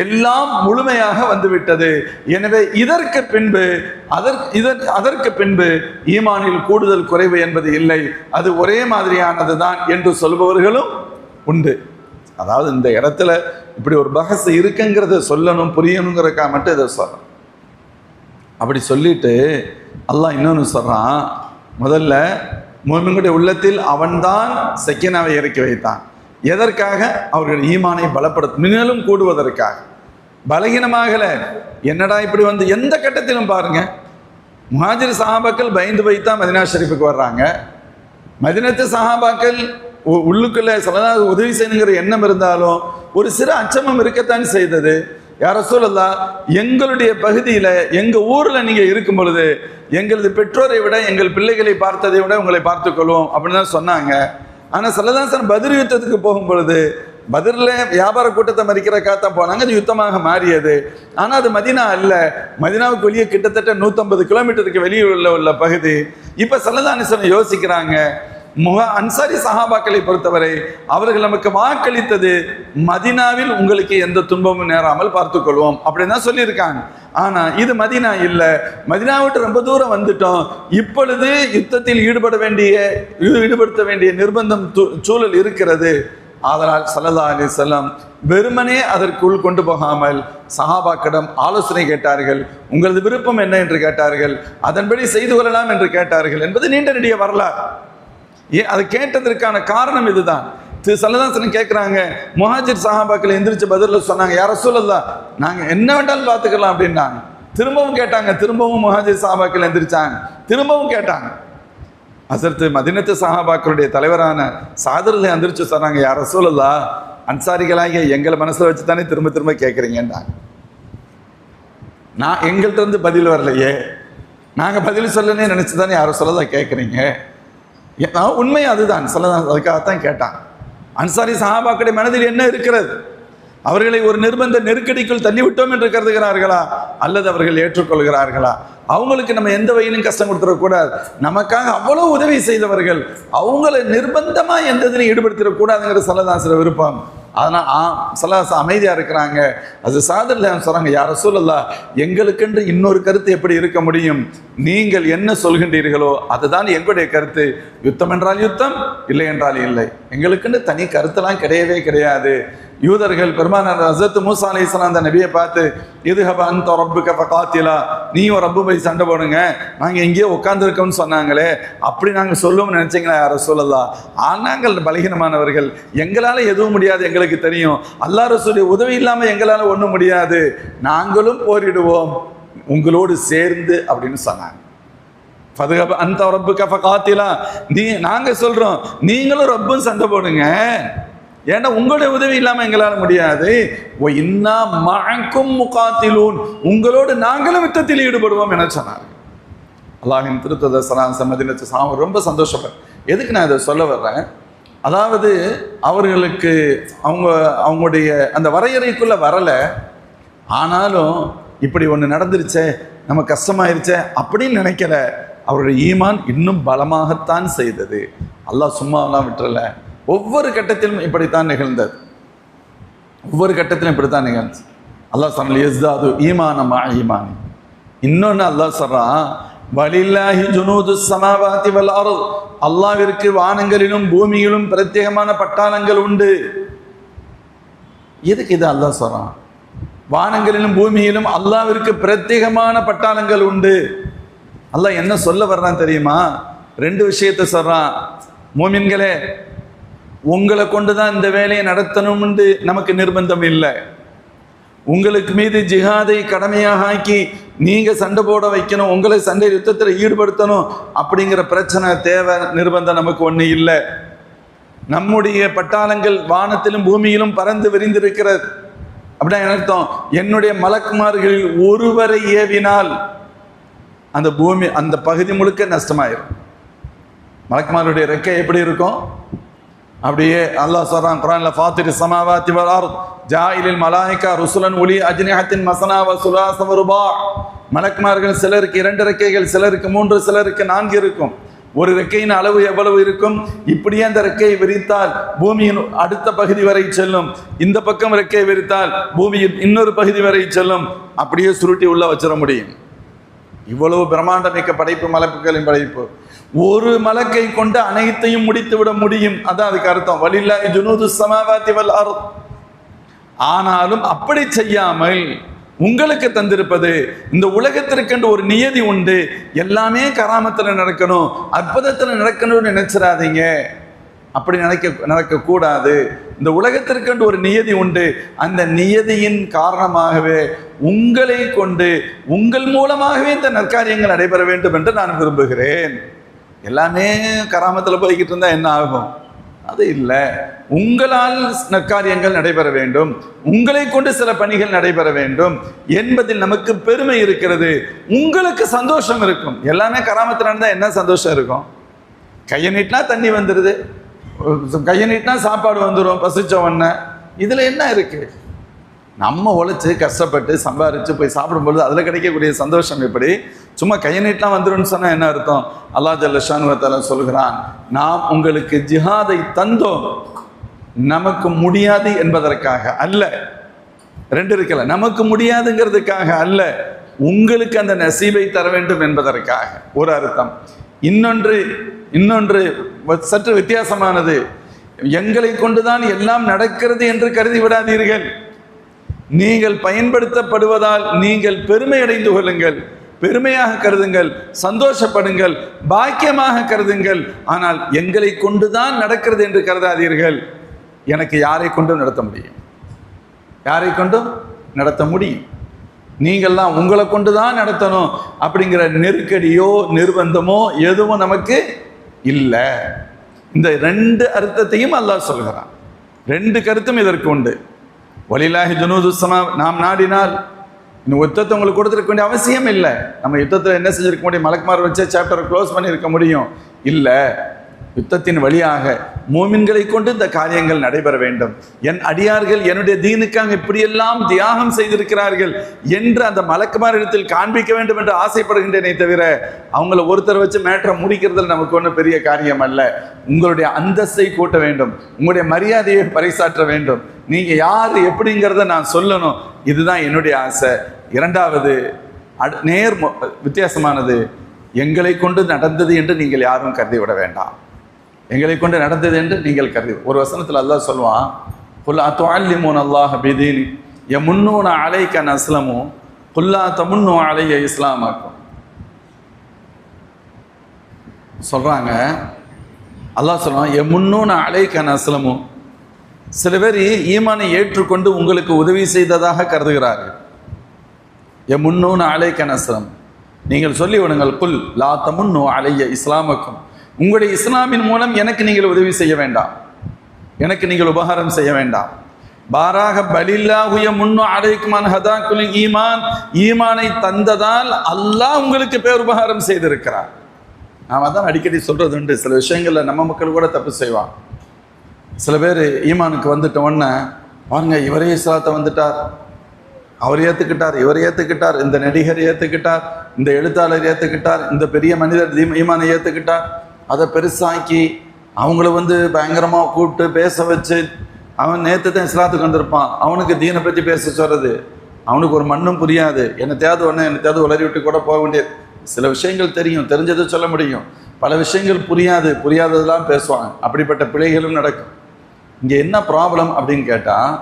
எல்லாம் முழுமையாக வந்துவிட்டது. எனவே இதற்கு பின்பு ஈமானில் கூடுதல் குறைவு என்பது இல்லை, அது ஒரே மாதிரியானது தான் என்று சொல்பவர்களும் உண்டு. அதாவது இந்த இடத்துல இப்படி ஒரு பஹஸ் இருக்குங்கிறத சொல்லணும், புரியணுங்கிறதுக்காக மட்டும் இதை சொல்றேன். அப்படி சொல்லிட்டு அல்லாஹ் இன்னொன்று சொல்றான், முதல்ல முஃமின்களுடைய உள்ளத்தில் அவன்தான் சக்கீனாவை இறக்கி வைத்தான். எதற்காக? அவர்கள் ஈமானை மேலும் கூடுவதற்காக. பலகீனமாகல. என்னடா இப்படி வந்து எந்த கட்டத்திலும் பாருங்க, முஹாஜிர் சஹாபாக்கள் பயந்து வைத்தான் மதீனா ஷரீஃபுக்கு வர்றாங்க. மதீனத்து சஹாபாக்கள் உள்ளுக்குள்ள ஸல்லல்லாஹு உதவி செய்யணுங்கிற எண்ணம் இருந்தாலும் ஒரு சிறு அச்சமும் இருக்கத்தான் செய்தது. யா ரசூலல்லாஹ், எங்களுடைய பகுதியில் எங்கள் ஊரில் நீங்கள் இருக்கும் பொழுது எங்களது பெற்றோரை விட எங்கள் பிள்ளைகளை பார்த்ததை விட உங்களை பார்த்துக்கொள்வோம் அப்படின்னு தான் சொன்னாங்க. ஆனால் ஸல்லல்லாஹு அலைஹி வஸல்லம் பத்ர் யுத்தத்துக்கு போகும் பொழுது, பத்ரில் வியாபார கூட்டத்தை மறிக்கிறக்காகத்தான் போனாங்க, அது யுத்தமாக மாறியது. ஆனால் அது மதீனா அல்ல, மதீனாவுக்கு வெளியே கிட்டத்தட்ட 150 கிலோமீட்டருக்கு வெளியே உள்ள பகுதி. இப்போ ஸல்லல்லாஹு அலைஹி வஸல்லம் யோசிக்கிறாங்க, அன்சாரி சஹாபாக்களை பொறுத்தவரை அவர்கள் நமக்கு வாக்களித்தது மதீனாவில் உங்களுக்கு எந்த துன்பமும் நேராமல் பார்த்துக்கொள்வோம் அப்படின்னு தான் சொல்லியிருக்காங்க. ஆனா இது மதீனா இல்லை, மதீனா விட்டு ரொம்ப தூரம் வந்துட்டோம், இப்பொழுது யுத்தத்தில் ஈடுபடுத்த வேண்டிய நிர்பந்தம் சூழல் இருக்கிறது. ஆதலால் ஸல்லல்லாஹு அலைஹி வஸல்லம் வெறுமனே அதற்குள் கொண்டு போகாமல் சஹாபாக்களிடம் ஆலோசனை கேட்டார்கள். உங்களது விருப்பம் என்ன என்று கேட்டார்கள், அதன்படி செய்து கொள்ளலாம் என்று கேட்டார்கள் என்பது நீண்ட நெடிய வரலாறு. அதை கேட்டதற்கான காரணம் இதுதான். ஸல்லல்லாஹு அலைஹி வஸல்லம் கேட்குறாங்க, முஹாஜிர் சஹாபாக்கள் எந்திரிச்சு பதிலில் சொன்னாங்க, யா ரசூலல்லாஹ் நாங்கள் என்ன வேண்டாலும் பார்த்துக்கலாம் அப்படின்னாங்க. திரும்பவும் கேட்டாங்க, திரும்பவும் முஹாஜிர் சஹாபாக்கள் எந்திரிச்சாங்க, திரும்பவும் கேட்டாங்க. ஹஸரத் மதீனத்து சஹாபாக்களுடைய தலைவரான சாதரில் எந்திரிச்சு சொன்னாங்க, யா ரசூலல்லாஹ் அன்சாரிகளாகிய எங்களை மனசில் வச்சு தானே திரும்ப திரும்ப கேட்குறீங்கன்றாங்க. நான் எங்கள்கிட்ட இருந்து பதில் வரலையே, நாங்கள் பதில் சொல்லனே நினச்சி தானே யார சொல்லதான் கேட்குறீங்க. உண்மை அதுதான், அதுக்காகத்தான் கேட்டான். அன்சாரி சஹாபாக்களுடைய மனதில் என்ன இருக்கிறது? அவர்களை ஒரு நிர்பந்த நெருக்கடிக்குள் தள்ளிவிட்டோம் என்று கருதுகிறார்களா, அல்லது அவர்கள் ஏற்றுக்கொள்கிறார்களா? அவங்களுக்கு நம்ம எந்த வகையிலும் கஷ்டம் கொடுத்துடக்கூடாது, நமக்காக அவ்வளவு உதவி செய்தவர்கள், அவங்களை நிர்பந்தமா எந்த இதிலும் ஈடுபடுத்திடக்கூடாதுங்கிற ஸல்லல்லாஹு விருப்பம். அதனால் ஸல்லல்லாஹு அமைதியாக இருக்கிறாங்க. அது சாதரில் சொல்கிறாங்க, யா ரசூலல்லாஹ் எங்களுக்கென்று இன்னொரு கருத்து எப்படி இருக்க முடியும்? நீங்கள் என்ன சொல்கின்றீர்களோ அதுதான் எங்களுடைய கருத்து. யுத்தம் என்றால் யுத்தம், இல்லை என்றால் இல்லை. எங்களுக்குன்னு தனி கருத்தெல்லாம் கிடையவே கிடையாது. யூதர்கள் பெருமானார் ஹஸரத் மூஸா அலைஹிஸ்ஸலாம் அந்த நபியை பார்த்து, இதுஹப அன்த ரப்புக ஃபகாத்திலா, நீயும் ரப்பு போய் சண்டை போடுங்க, நாங்கள் எங்கேயோ உட்காந்துருக்கோம்னு சொன்னாங்களே, அப்படி நாங்கள் சொல்லுவோம்னு நினச்சிங்களா யா ரசூலல்லாஹ்? நாங்கள் பலகீனமானவர்கள், எங்களால் எதுவும் முடியாது, எங்களுக்கு தெரியும். அல்லாஹ் ரசூலுடைய உதவி இல்லாமல் எங்களால் ஒன்றும் முடியாது, நாங்களும் போரிடுவோம் உங்களோடு சேர்ந்து அப்படின்னு சொன்னாங்க. ஃபதுஹப அன்த ரப்புக ஃபகாத்திலா, நாங்கள் சொல்கிறோம் நீங்களும் ரப்பும் சண்டை போடுங்க, ஏன்னா உங்களுடைய உதவி இல்லாமல் எங்களால் முடியாது. இன்னா மஅக்கும் முகாத்திலூன், உங்களோடு நாங்களும் யுத்தத்தில் ஈடுபடுவோம் என சொன்னார். அல்லாஹ்வின் திருத்தூதர் ஸல்லல்லாஹு அலைஹி வஸல்லம் ரொம்ப சந்தோஷப்பட்டேன். எதுக்கு நான் இதை சொல்ல வர்றேன்? அதாவது அவர்களுக்கு அவங்களுடைய அந்த வரையறைக்குள்ள வரலை, ஆனாலும் இப்படி ஒன்று நடந்துருச்சே, நம்ம கஷ்டமாயிருச்சே அப்படின்னு நினைக்கல. அவருடைய ஈமான் இன்னும் பலமாகத்தான் செய்தது. அல்லாஹ் சும்மாவெல்லாம் விட்டுறல. ஒவ்வொரு கட்டத்திலும் இப்படித்தான் நிகழ்ந்தது, ஒவ்வொரு கட்டத்திலும் இப்படித்தான் நிகழ்ந்து. அல்லாஹ் சொன்னான் யஸ்தாது ஈமானம் ஈமானி. இன்னொன்று அல்லாஹ் சொல்றான், வலில்லாஹி ஜுனூது ஸமாவாதி வல் அர்த், அல்லாஹ்விற்கு வானங்களிலும் பூமியிலும் பிரத்யேகமான பட்டாளங்கள் உண்டு. எதுக்கு இது அல்லாஹ் சொல்றான்? வானங்களிலும் பூமியிலும் அல்லாஹ்விற்கு பிரத்யேகமான பட்டாளங்கள் உண்டு. அல்லாஹ் என்ன சொல்ல வர்றான் தெரியுமா? 2 விஷயத்தை சொல்றான். மோமின்களே, உங்களை கொண்டுதான் இந்த வேலையை நடத்தணும்னு நமக்கு நிர்பந்தம் இல்லை. உங்களுக்கு மீது ஜிஹாதை கடமையாக ஆக்கி நீங்க சண்டை போட வைக்கணும், உங்களை சண்டை யுத்தத்தில் ஈடுபடுத்தணும் அப்படிங்கிற பிரச்சனை தேவை நிர்பந்தம் நமக்கு ஒண்ணு இல்லை. நம்முடைய பட்டாளங்கள் வானத்திலும் பூமியிலும் பறந்து விரிந்திருக்கிறது. அப்படின்னா அர்த்தம், என்னுடைய மலக்குமார்களில் ஒருவரை ஏவினால் அந்த பூமி அந்த பகுதி முழுக்க நஷ்டமாயிரும். மலக்குமாருடைய ரெக்கை எப்படி இருக்கும்? அப்படியே அல்லாஹ் சொல்றான் குர்ஆன்ல, ஃபாத்திரி ஸமாவாத்தி வல் அர்த் ஜாயிலில் மலாயிகா ருசுலன் உலி அஜ்னிஹத்தின் மஸனா வ சுலாஸ வ ருபா. மலக்குமார்கள் சிலருக்கு 2 ரெக்கைகள், சிலருக்கு 3, சிலருக்கு 4 இருக்கும். ஒரு ரெக்கையின் அளவு எவ்வளவு இருக்கும்? இப்படியே அந்த ரெக்கையை விரித்தால் பூமியின் அடுத்த பகுதி வரை செல்லும். இந்த பக்கம் ரெக்கையை விரித்தால் பூமியின் இன்னொரு பகுதி வரை செல்லும். அப்படியே சுருட்டி உள்ள வச்சிட முடியும். இவ்வளவு பிரம்மாண்டமிக்க படைப்பு, மலக்குகளின் படைப்பு. ஒரு மலக்கை கொண்டு அனைத்தையும் முடித்து விட முடியும். அதான் அதுக்கு அர்த்தம், வலில்லாஹி ஜுனூதுஸ் ஸமாவாத்தி வல் அர்த். ஆனாலும் அப்படி செய்யாமல் உங்களுக்கு தந்திருப்பது, இந்த உலகத்திற்கென்று ஒரு நியதி உண்டு. எல்லாமே கராமத்தில் நடக்கணும், அற்புதத்தில் நடக்கணும்னு நினைச்சிடாதீங்க. அப்படி நடக்கக்கூடாது. இந்த உலகத்திற்கென்று ஒரு நியதி உண்டு. அந்த நியதியின் காரணமாகவே உங்களை கொண்டு, உங்கள் மூலமாகவே இந்த நற்காரியங்கள் நடைபெற வேண்டும் என்று நான் விரும்புகிறேன். எல்லாமே கராமத்தில் போய்கிட்டு இருந்தா என்ன ஆகும்? அது இல்லை. உங்களால் நற்காரியங்கள் நடைபெற வேண்டும், உங்களை கொண்டு சில பணிகள் நடைபெற வேண்டும் என்பதில் நமக்கு பெருமை இருக்கிறது. உங்களுக்கு சந்தோஷம் இருக்கும். எல்லாமே கராமத்தில் நடந்தால் என்ன சந்தோஷம் இருக்கும்? கையை நீட்டினா தண்ணி வந்துடுது, கையை நீட்டினா சாப்பாடு வந்துடும் பசிச்ச உடனே. இதில் என்ன இருக்கு? நம்ம உழைச்சி கஷ்டப்பட்டு சம்பாரித்து போய் சாப்பிடும்பொழுது அதில் கிடைக்கக்கூடிய சந்தோஷம் எப்படி? சும்மா கையை நீட்டலாம் வந்துடும் சொன்னால் என்ன அர்த்தம்? அல்லாஹ் ஜல்ல ஷானு வ தஆலா சொல்கிறான், நாம் உங்களுக்கு ஜிஹாதை தந்தோம் நமக்கு முடியாது என்பதற்காக அல்ல. 2 இருக்கல, நமக்கு முடியாதுங்கிறதுக்காக அல்ல, உங்களுக்கு அந்த நசீபை தர வேண்டும் என்பதற்காக ஒரு அர்த்தம். இன்னொன்று சற்று வித்தியாசமானது. எங்களை கொண்டுதான் எல்லாம் நடக்கிறது என்று கருதி விடாதீர்கள். நீங்கள் பயன்படுத்தப்படுவதால் நீங்கள் பெருமை அடைந்து கொள்ளுங்கள், பெருமையாக கருதுங்கள், சந்தோஷப்படுங்கள், பாக்கியமாக கருதுங்கள். ஆனால் எங்களை கொண்டுதான் நடக்கிறது என்று கருதாதீர்கள். எனக்கு யாரை கொண்டும் நடத்த முடியும், யாரை கொண்டும் நடத்த முடியும். நீங்கள்லாம் உங்களை கொண்டுதான் நடத்தணும் அப்படிங்கிற நெருக்கடியோ நிர்பந்தமோ எதுவும் நமக்கு இல்லை. இந்த 2 அர்த்தத்தையும் அல்லாஹ் சொல்கிறான். 2 கருத்தும் இதற்கு உண்டு. வலில்லாஹி ஜுனூதுஸ் ஸமா. நாம் நாடினால் இன்னும் யுத்தத்தை உங்களுக்கு கொடுத்துருக்க வேண்டிய அவசியம் இல்லை. நம்ம யுத்தத்தில் என்ன செஞ்சிருக்க முடியும்? மலக்குமார் வச்சு சாப்டரை க்ளோஸ் பண்ணியிருக்க முடியும். இல்லை, யுத்தத்தின் வழியாக மோமின்களை கொண்டு இந்த காரியங்கள் நடைபெற வேண்டும். என் அடியார்கள் என்னுடைய தீனுக்காக இப்படியெல்லாம் தியாகம் செய்திருக்கிறார்கள் என்று அந்த மலக்குமார் இடத்தில் காண்பிக்க வேண்டும் என்று ஆசைப்படுகின்றேனே தவிர அவங்கள ஒருத்தர் வச்சு மேட்டரை முடிக்கிறதுல நமக்கு ஒன்றும் பெரிய காரியம் அல்ல. உங்களுடைய அந்தஸ்தை கூட்ட வேண்டும், உங்களுடைய மரியாதையை பறைசாற்ற வேண்டும், நீங்க யார் எப்படிங்கிறத நான் சொல்லணும். இதுதான் என்னுடைய ஆசை. 2வது நேர் வித்தியாசமானது, எங்களை கொண்டு நடந்தது என்று நீங்கள் யாரும் கருதி விட வேண்டாம். எங்களை கொண்டு நடந்தது என்று நீங்கள் கருதி. ஒரு வசனத்தில் அல்லாஹ் சொல்லுவான், குல் அத்துஅல்லிமூன அல்லாஹ பிதீனி யமுன்னூன அலைக நஸ்லமு குல்லா தமுன்னு அலைய இஸ்லாமாக்கும். சொல்றாங்க, அல்லாஹ் சொல்லுவான், யமுன்னூன அலைக நஸ்லமு. சில பேர் ஈமானை ஏற்றுக்கொண்டு உங்களுக்கு உதவி செய்ததாக கருதுகிறார்கள். யமுன்னூன அலைக நஸ்லம். நீங்கள் சொல்லி விடுங்கள், குல் லா தமுன்னு அலைய இஸ்லாமக்கும். உங்களுடைய இஸ்லாமின் மூலம் எனக்கு நீங்கள் உதவி செய்ய வேண்டாம், எனக்கு நீங்கள் உபகாரம் செய்ய வேண்டாம். பாராக பலில்லாஹுய முன்னு அலைக்குமான் ஹதாக்குல் ஈமான். ஈமானை தந்ததால் அல்லாஹ் உங்களுக்கு பேர் உபகாரம் செய்திருக்கிறார். நாம் அதான் அடிக்கடி சொல்றது உண்டு. சில விஷயங்கள்ல நம்ம மக்கள் கூட தப்பு செய்வான். சில பேர் ஈமானுக்கு வந்துட்ட உடனே பாருங்க, இவரே இஸ்லாத்தை வந்துட்டார், அவர் ஏற்றுக்கிட்டார், இவர் ஏற்றுக்கிட்டார், இந்த நடிகர் ஏற்றுக்கிட்டார், இந்த எழுத்தாளர் ஏற்றுக்கிட்டார், இந்த பெரிய மனிதர் ஈமானை ஏற்றுக்கிட்டார். அதை பெருசாக்கி அவங்கள பயங்கரமாக கூப்பிட்டு பேச வச்சு, அவன் நேற்று தான் இஸ்லாத்துக்கு வந்திருப்பான், அவனுக்கு தீனை பற்றி பேச சொல்கிறது, அவனுக்கு ஒரு மண்ணும் புரியாது, என்னத்தையாவது ஒன்று என்னத்தையாவது உளறி விட்டு கூட போக வேண்டியது. சில விஷயங்கள் தெரியும், தெரிஞ்சதை சொல்ல முடியும், பல விஷயங்கள் புரியாததெல்லாம் பேசுவாங்க. அப்படிப்பட்ட பிழைகளும் நடக்கும். இங்கே என்ன ப்ராப்ளம் அப்படின்னு கேட்டால்,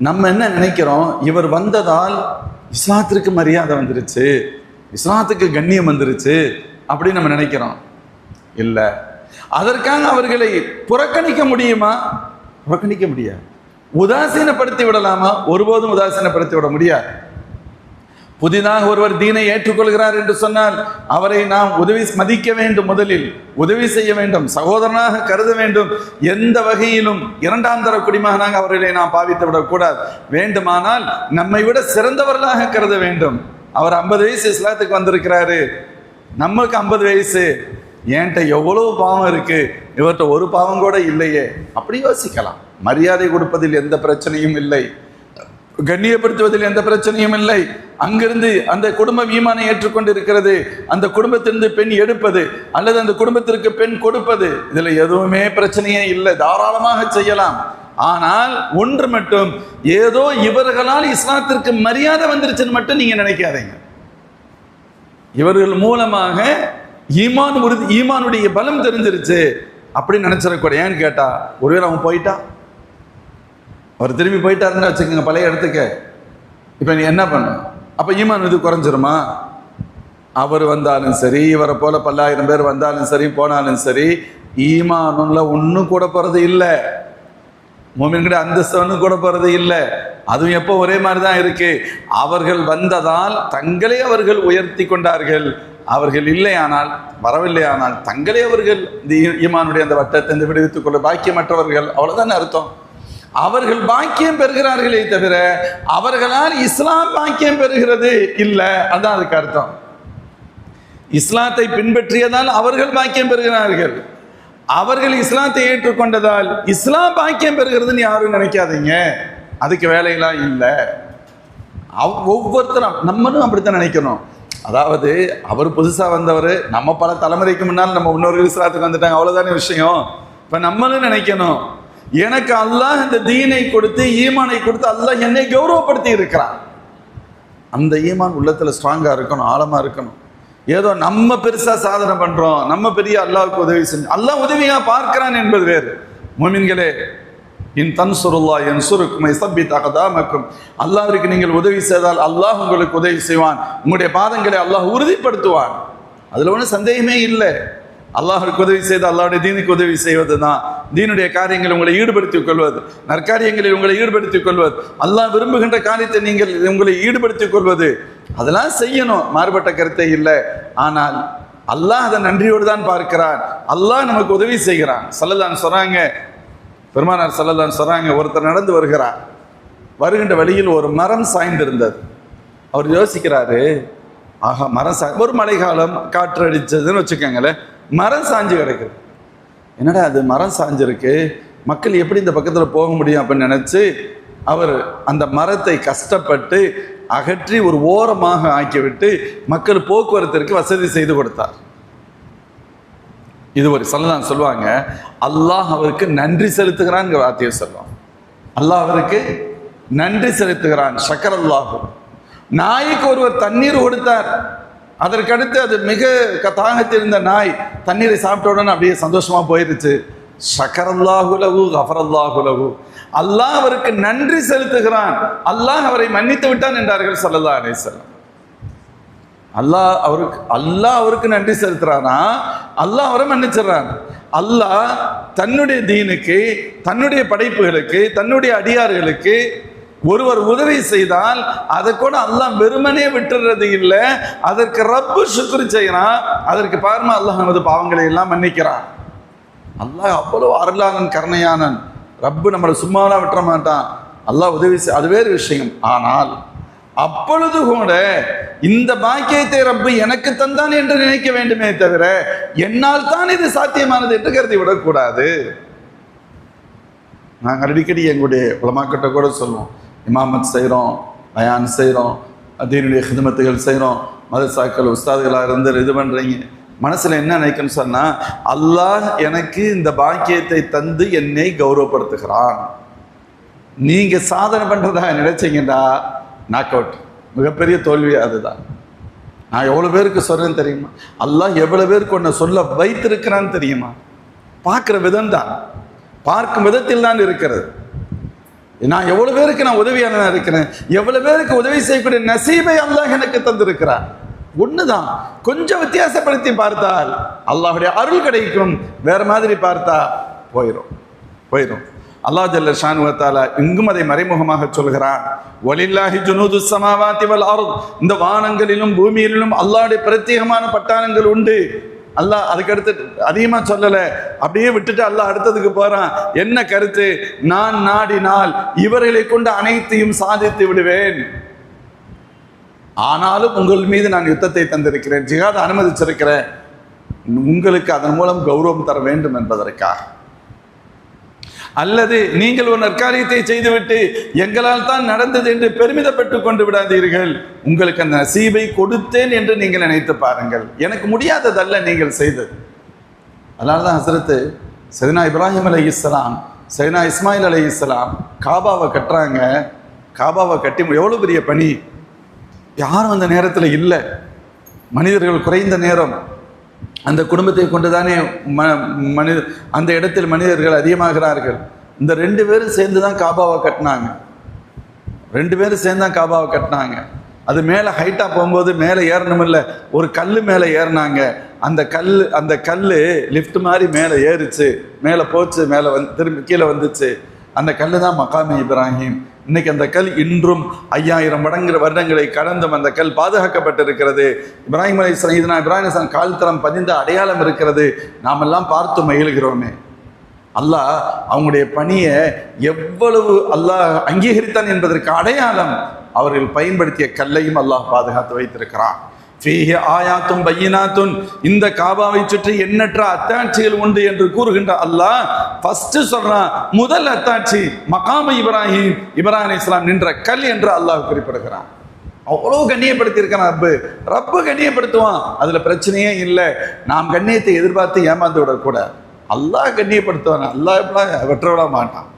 நம்ம என்ன நினைக்கிறோம், இவர் வந்ததால் இஸ்லாத்திற்கு மரியாதை வந்துருச்சு, இஸ்லாத்துக்கு கண்ணியம் வந்துருச்சு அப்படின்னு நம்ம நினைக்கிறோம். இல்லை, அதற்காக அவர்களை புறக்கணிக்க முடியுமா? புறக்கணிக்க முடியாது. உதாசீனப்படுத்தி விடலாமா? ஒருபோதும் உதாசீனப்படுத்தி விட முடியாது. புதிதாக ஒருவர் தீனை ஏற்றுக்கொள்கிறார் என்று சொன்னால் அவரை நாம் மதிக்க வேண்டும், முதலில் உதவி செய்ய வேண்டும், சகோதரனாக கருத வேண்டும். எந்த வகையிலும் இரண்டாம் தர குடிமகனாக அவர்களை நாம் பாவித்து விடக்கூடாது. வேண்டுமானால் நம்மை விட சிறந்தவர்களாக கருத வேண்டும். அவர் 50 வயசு இஸ்லாத்துக்கு வந்திருக்கிறாரு, நம்மளுக்கு 50 வயசு, என்கிட்ட எவ்வளவு பாவம் இருக்கு, இவர்கிட்ட ஒரு பாவம் கூட இல்லையே, அப்படி யோசிக்கலாம். மரியாதை கொடுப்பதில் எந்த பிரச்சனையும் இல்லை, கண்ணியப்படுத்துவதில் எந்த பிரச்சனையும் இல்லை. அங்கிருந்து அந்த குடும்பம் ஈமானை ஏற்றுக்கொண்டு இருக்கிறது, அந்த குடும்பத்திலிருந்து பெண் எடுப்பது அல்லது அந்த குடும்பத்திற்கு பெண் கொடுப்பது, இதுல எதுவுமே பிரச்சனையே இல்லை, தாராளமாக செய்யலாம். ஆனால் ஒன்று மட்டும், ஏதோ இவர்களால் இஸ்லாத்திற்கு மரியாதை வந்துருச்சுன்னு மட்டும் நீங்க நினைக்காதீங்க. இவர்கள் மூலமாக ஈமானுடைய பலம் தெரிஞ்சிருச்சு அப்படின்னு நினைச்சிடக்கூடாது. ஏன்னு கேட்டா, ஒருவேளை அவன் போயிட்டான், அவர் திரும்பி போயிட்டாருன்னு வச்சுக்கோங்க பழைய இடத்துக்கு, இப்போ நீ என்ன பண்ண? அப்போ ஈமான் இது குறைஞ்சிருமா? அவர் வந்தாலும் சரி, இவரை போல 10,000 பேர் வந்தாலும் சரி, போனாலும் சரி, ஈமானுள்ள ஒன்றும் கூட போகிறது இல்லை. மோமின்கிட்ட அந்தஸ்து ஒன்றும் கூட போகிறது இல்லை. அதுவும் எப்போ ஒரே மாதிரி தான் இருக்கு. அவர்கள் வந்ததால் தங்களை அவர்கள் உயர்த்தி கொண்டார்கள். அவர்கள் இல்லையானால், வரவில்லையானால் தங்களை அவர்கள் இந்த ஈமானுடைய அந்த வட்டத்தை விடுவித்துக் கொள்ள பாக்கியமற்றவர்கள், அவ்வளவுதான் அர்த்தம். அவர்கள் பாக்கியம் பெறுகிறார்களே தவிர அவர்களால் இஸ்லாம் பாக்கியம் பெறுகிறது இல்லை, அதான் அதுக்கு அர்த்தம். இஸ்லாத்தை பின்பற்றியதால் அவர்கள் பாக்கியம் பெறுகிறார்கள், அவர்கள் இஸ்லாத்தை ஏற்றுக்கொண்டதால் இஸ்லாம் பாக்கியம் பெறுகிறதுன்னு யாரும் நினைக்காதீங்க. அதுக்கு வேலையெல்லாம் இல்லை. ஒவ்வொருத்தரும் நம்மளும் அப்படித்தான் நினைக்கணும். அதாவது அவர் புதுசா வந்தவர், நம்ம பல தலைமுறைக்கு முன்னால் நம்ம முன்னோர்கள் இஸ்லாத்துக்கு வந்துட்டாங்க, அவ்வளவுதானே விஷயம். இப்ப நம்மளும் நினைக்கணும், எனக்கு அல்லாஹ் இந்த தீனை கொடுத்து ஈமானை கொடுத்து அல்லாஹ் என்னை கௌரவப்படுத்தி இருக்கிறான். அந்த ஈமான் உள்ளத்துல ஸ்ட்ராங்கா இருக்கணும், ஆழமா இருக்கணும். ஏதோ நம்ம பெருசா சாதனை பண்றோம், நம்ம பெரிய அல்லாஹ்வுக்கு உதவி செஞ்சு அல்லாஹ் உதவியா பார்க்கிறான் என்பது வேறு. முஃமின்களே, இன் தன்சுருல்லாஹ் யன்சுருக்கும் யஸப்பித் அக்தாமக்கும், அல்லாஹ்விற்கு நீங்கள் உதவி செய்தால் அல்லாஹ் உங்களுக்கு உதவி செய்வான், உங்களுடைய பாதங்களை அல்லாஹ் உறுதிப்படுத்துவான். அதுல ஒன்றும் சந்தேகமே இல்லை. அல்லாஹ்வுக்கு உதவி செய்து அல்லாஹ்வுடைய தீனுக்கு உதவி செய்வது தான். தீனுடைய காரியங்களை உங்களை ஈடுபடுத்திக் கொள்வது, நற்காரியங்களில் உங்களை ஈடுபடுத்திக் கொள்வது, அல்லாஹ் விரும்புகின்ற காரியத்தை நீங்கள் உங்களை ஈடுபடுத்திக் கொள்வது, அதெல்லாம் செய்யணும், மாறுபட்ட கருத்தை இல்லை. ஆனால் அல்லாஹ் அதை நன்றியோடு தான் பார்க்கிறான். அல்லாஹ் நமக்கு உதவி செய்கிறான். ஸல்லல்லாஹு சொல்றாங்க, பெருமானார் ஸல்லல்லாஹு சொல்றாங்க, ஒருத்தர் நடந்து வருகிறார், வருகின்ற வழியில் ஒரு மரம் சாய்ந்திருந்தது. அவர் யோசிக்கிறாரு, ஆஹா மரம் ஒரு மழை காலம் காற்று அடிச்சதுன்னு வச்சுக்கோங்களேன், மரம் சாஞ்சு கிடக்குது. என்னடா அது மரம் சாஞ்சிருக்கு, மக்கள் எப்படி இந்த பக்கத்தில் போக முடியும் அப்படின்னு நினைச்சு அவர் அந்த மரத்தை கஷ்டப்பட்டு அகற்றி ஒரு ஓரமாக ஆக்கிவிட்டு மக்கள் போக்குவரத்திற்கு வசதி செய்து கொடுத்தார். இது ஒரு ஸல்லல்லாஹு சொல்லுவாங்க, அல்லாஹ் அவருக்கு நன்றி செலுத்துகிறான் வார்த்தையை சொல்லுவாங்க. அல்லாஹ் அவருக்கு நன்றி செலுத்துகிறான். ஷக்கரல்லாஹு. நாய்க்கு ஒருவர் தண்ணீர் கொடுத்தார், அதற்கடுத்து அது மிக தாகத்தில் இருந்த நாய் தண்ணீரை சாப்பிட்ட உடனே அப்படியே சந்தோஷமா போயிருச்சு. ஷக்கரல்லாஹு லஹு கஃபரல்லாஹு லஹு. அல்லாஹ் அவருக்கு நன்றி செலுத்துகிறான், அல்லாஹ் அவரை மன்னித்து விட்டான் என்றார்கள் ஸல்லல்லாஹு அலைஹி வஸல்லம். அல்லாஹ் அவருக்கு நன்றி செலுத்துறானா, அல்லாஹ் அவரை மன்னிச்சிடறான். அல்லாஹ் தன்னுடைய தீனுக்கு, தன்னுடைய படைப்புகளுக்கு, தன்னுடைய அடியார்களுக்கு ஒருவர் உதவி செய்தால் அதை கூட அல்லாஹ் வெறுமனே விட்டுறது இல்லை, அதற்கு ரப்பு சுக்ர் செய்யறான். அதற்கு பாருமா அல்லாஹ் நமது பாவங்களை எல்லாம் மன்னிக்கிறான். அல்லாஹ் அவ்வளவு அருளாளன், கருணையானன். ரப்பு நம்மளை சும்மாலாம் விட்டுற மாட்டான். அல்லாஹ் உதவி அது வேறு விஷயம். ஆனால் அப்பொழுது கூட இந்த பாக்கியத்தை ரப்பு எனக்கு தந்தான் என்று நினைக்க வேண்டுமே தவிர என்னால் தான் இது சாத்தியமானது என்று கருதி விடக்கூடாது. நாங்கள் அடிக்கடி எங்களுடைய உலமாக்கிட்ட கூட சொல்லுவோம், இமாமத் செய்கிறோம், பயான் செய்கிறோம், தீனுடைய ஹிதமத்துகள் செய்கிறோம், மதரசாக்கள் உஸ்தாதுகளாக இருந்து இது பண்ணுறீங்க, மனசில் என்ன நினைக்கணும்னு சொன்னால், அல்லாஹ் எனக்கு இந்த பாக்கியத்தை தந்து என்னை கௌரவப்படுத்துகிறான். நீங்கள் சாதனை பண்ணுறதாக நினைச்சிங்கன்னா நாக் அவுட், மிகப்பெரிய தோல்வி அதுதான். நான் எவ்வளோ பேருக்கு சொல்கிறேன்னு தெரியுமா? அல்லாஹ் எவ்வளோ பேருக்கு ஒன்று சொல்ல வைத்திருக்கிறான்னு தெரியுமா? பார்க்குற விதம் தான், பார்க்கும் விதத்தில் தான் இருக்கிறது. நான் எவ்வளவு பேருக்கு நான் உதவியாளனா இருக்கிறேன், எவ்வளவு பேருக்கு உதவி செய்யக்கூடிய நசீபை அல்லாஹ் எனக்கு தந்திருக்கிறார். ஒண்ணுதான், கொஞ்சம் வித்தியாசப்படுத்தி பார்த்தால் அல்லாஹ்வுடைய அருள் கிடைக்கும், வேற மாதிரி பார்த்தா போயிடும். அல்லாஹ் ஜல்ல ஷானு வ தஆலா இங்கும் அதை மறைமுகமாக சொல்கிறான். வலில்லாஹி ஜுனூதுஸ் ஸமாவாதி வல் அர்த், இந்த வானங்களிலும் பூமியிலும் அல்லாஹ்வுடைய பிரத்யேகமான பட்டாளங்கள் உண்டு. அல்லாஹ் அதுக்கு அடுத்து அதிகமா சொல்லல, அப்படியே விட்டுட்டு அல்லாஹ் அடுத்ததுக்கு போறான். என்ன கருத்து? நான் நாடினால் இவர்களை கொண்டு அனைத்தையும் சாதித்து விடுவேன், ஆனாலும் உங்கள் மீது நான் யுத்தத்தை தந்திருக்கிறேன், ஜிஹாத் அனுமதிச்சிருக்கிறேன், உங்களுக்கு அதன் மூலம் கௌரவம் தர வேண்டும் என்பதற்காக. அல்லது நீங்கள் ஒரு நற்காரியத்தை செய்துவிட்டு எங்களால் தான் நடந்தது என்று பெருமிதப்பட்டு கொண்டு விடாதீர்கள், உங்களுக்கு அந்த நசீபை கொடுத்தேன் என்று நீங்கள் நினைத்து பாருங்கள், எனக்கு முடியாததல்ல நீங்கள் செய்தது. அதனாலதான் ஹஸ்ரத்து சையதுனா இப்ராஹிம் அலைஹிஸ்ஸலாம், சையதுனா இஸ்மாயில் அலைஹிஸ்ஸலாம் காபாவை கட்டுறாங்க. காபாவை கட்டி எவ்வளவு பெரிய பணி, யாரும் அந்த நேரத்தில் இல்லை, மனிதர்கள் குறைந்த நேரம், அந்த குடும்பத்தை கொண்டுதானே அந்த இடத்தில் மனிதர்கள் அதிகமாகிறார்கள். இந்த 2 பேரும் சேர்ந்து தான் காபாவை கட்டினாங்க. 2 பேரும் சேர்ந்து தான் காபாவை கட்டினாங்க. அது மேலே ஹைட்டாக போகும்போது மேலே ஏறணும் இல்லை, ஒரு கல் மேலே ஏறினாங்க. அந்த கல் லிஃப்ட் மாதிரி மேலே ஏறிச்சு, மேலே போச்சு, மேலே திரும்பி கீழே வந்துச்சு. அந்த கல் தான் மகாமே இப்ராஹிம். இன்னைக்கு அந்த கல் இன்றும் 5000 வருடங்களை கடந்தும் அந்த கல் பாதுகாக்கப்பட்டிருக்கிறது. இப்ராஹிம் அலைஹிஸ்ஸலாம், இதுனா இப்ராஹிம் அலைஹிஸ்ஸலாம் கால்தரம் பதிந்த அடையாளம் இருக்கிறது. நாமெல்லாம் பார்த்து மகிழ்கிறோமே. அல்லாஹ் அவங்களுடைய பணியை எவ்வளவு அல்லாஹ் அங்கீகரித்தான் என்பதற்கு அடையாளம் அவர்கள் பயன்படுத்திய கல்லையும் அல்லாஹ் பாதுகாத்து வைத்திருக்கிறான். ஃபீஹி ஆயாத்தும் பையினாத்துன், இந்த காபாவை சுற்றி எண்ணற்ற அத்தாட்சிகள் உண்டு என்று கூறுகின்ற அல்லாஹ் ஃபர்ஸ்ட் சொல்றான், முதல் அத்தாட்சி மகாம இப்ராஹிம் அலைஹிஸ்ஸலாம் நின்ற கல் என்று அல்லாஹ் குறிப்பிடுகிறான். அவ்வளவு கண்ணியப்படுத்தி இருக்கிறான் ரப்பு கண்ணியப்படுத்துவான், அதுல பிரச்சனையே இல்லை. நாம் கண்ணியத்தை எதிர்பார்த்து ஏமாந்து விடக்கூடாது. அல்லாஹ் கண்ணியப்படுத்துவான், அல்லாஹ் எப்படிலாம் வெற்ற விட மாட்டான்.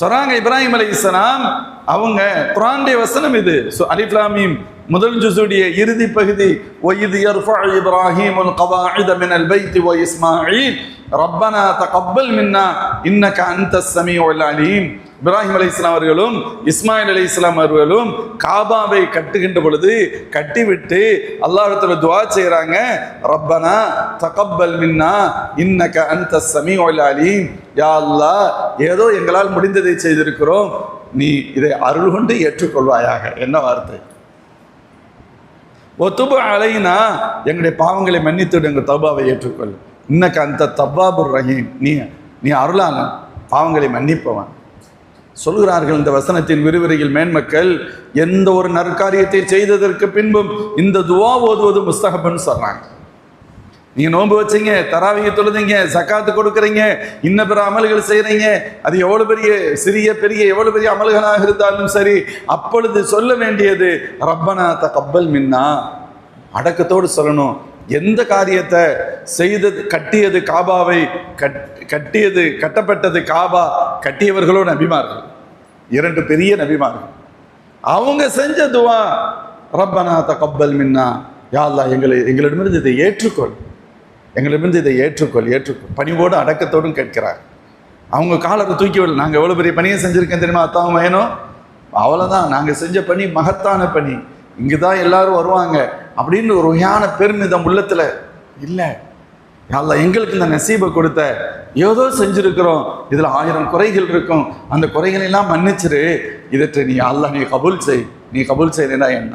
சொல்றாங்க இப்ராஹிம் அலைஹிஸ்ஸலாம் அவங்க குர்ஆனுடைய வசனம் இது. அலிஃப் லாம் மீம் முதல் ஜுஸுடைய இறுதி பகுதி, وَإِذْ يَرْفَعُ إِبْرَاهِيمُ الْقَوَاعِدَ مِنَ الْبَيْتِ وَإِسْمَاعِيلُ رَبَّنَا تَقَبَّلْ مِنَّا إِنَّكَ أَنْتَ السَّمِيعُ الْعَلِيمُ. இப்ராஹிம் அலைஹிஸ்ஸலாம் அவர்களும் இஸ்மாயில் அலைஹிஸ்ஸலாம் அவர்களும் காபாவை கட்டுகின்ற பொழுது கட்டிவிட்டு அல்லாஹ்விடத்துல துஆ செய்றாங்க, ரப்பனா தகப்பல் மின்னா இன்னக அன்த ஸமீஉல் அலீம். யா அல்லாஹ், ஏதோ எங்களால் முடிந்ததை செய்திருக்கிறோம், நீ இதை அருள் கொண்டு ஏற்றுக்கொள்வாயாக. என்ன வார்த்தை! ஒத்துபு அலைனா, எங்களுடைய பாவங்களை மன்னித்து எங்கள் தௌபாவை ஏற்றுக்கொள். இன்னக்க அந்த தவ்வாபுர் ரஹீம், நீ அருளாளன், பாவங்களை மன்னிப்பவன். சொல்கிறார்கள் இந்த வசனத்தின் விரிவுரையில் மேன்மக்கள், எந்த ஒரு நற்காரியத்தை செய்ததற்கு பின்பும் இந்த துவா ஓதுவது முஸ்தஹப்னு சொல்றாங்க. நீங்க நோன்பு வச்சீங்க, தராவியை தொழுதீங்க, சக்காத்து கொடுக்குறீங்க, இன்ன பிற அமல்கள் செய்யறீங்க, அது எவ்வளவு பெரிய சிறிய பெரிய எவ்வளவு பெரிய அமல்களாக இருந்தாலும் சரி, அப்பொழுது சொல்ல வேண்டியது ரப்பனா தகப்பல் மின்னா. அடக்கத்தோடு சொல்லணும். எந்த காரியத்தை செய்தது, கட்டியது காபாவை கட்டப்பட்டது காபா, கட்டியவர்களோ நபிமார்கள், 2 பெரிய நபிமார்கள். அவங்க செஞ்ச துவா ரப்பனா தகப்பல் மின்னா, யா அல்லாஹ் எங்களிடமிருந்து இதை ஏற்றுக்கொள், எங்களிடமிருந்து இதை ஏற்றுக்கொள். பணிவோடு அடக்கத்தோடும் கேட்கிறார். அவங்க காலரை தூக்கி விடல, நாங்கள் எவ்வளோ பெரிய பணியை செஞ்சுருக்கேன் தெரியுமா அத்தாவும் வேணும், அவ்வளோதான், நாங்கள் செஞ்ச பணி மகத்தான பணி, இங்கே தான் எல்லாரும் வருவாங்க அப்படின்னு ஒரு வகையான பெருமிதம் உள்ளத்தில் இல்லை. அல்லாஹ் எங்களுக்கு இந்த நசீபை கொடுத்த, ஏதோ செஞ்சுருக்கிறோம், இதில் 1000 குறைகள் இருக்கும், அந்த குறைகளெல்லாம் மன்னிச்சிரு, இதற்கு நீ அல்லாஹ் நீ கபூல் செய்யலைன்னா என்ன?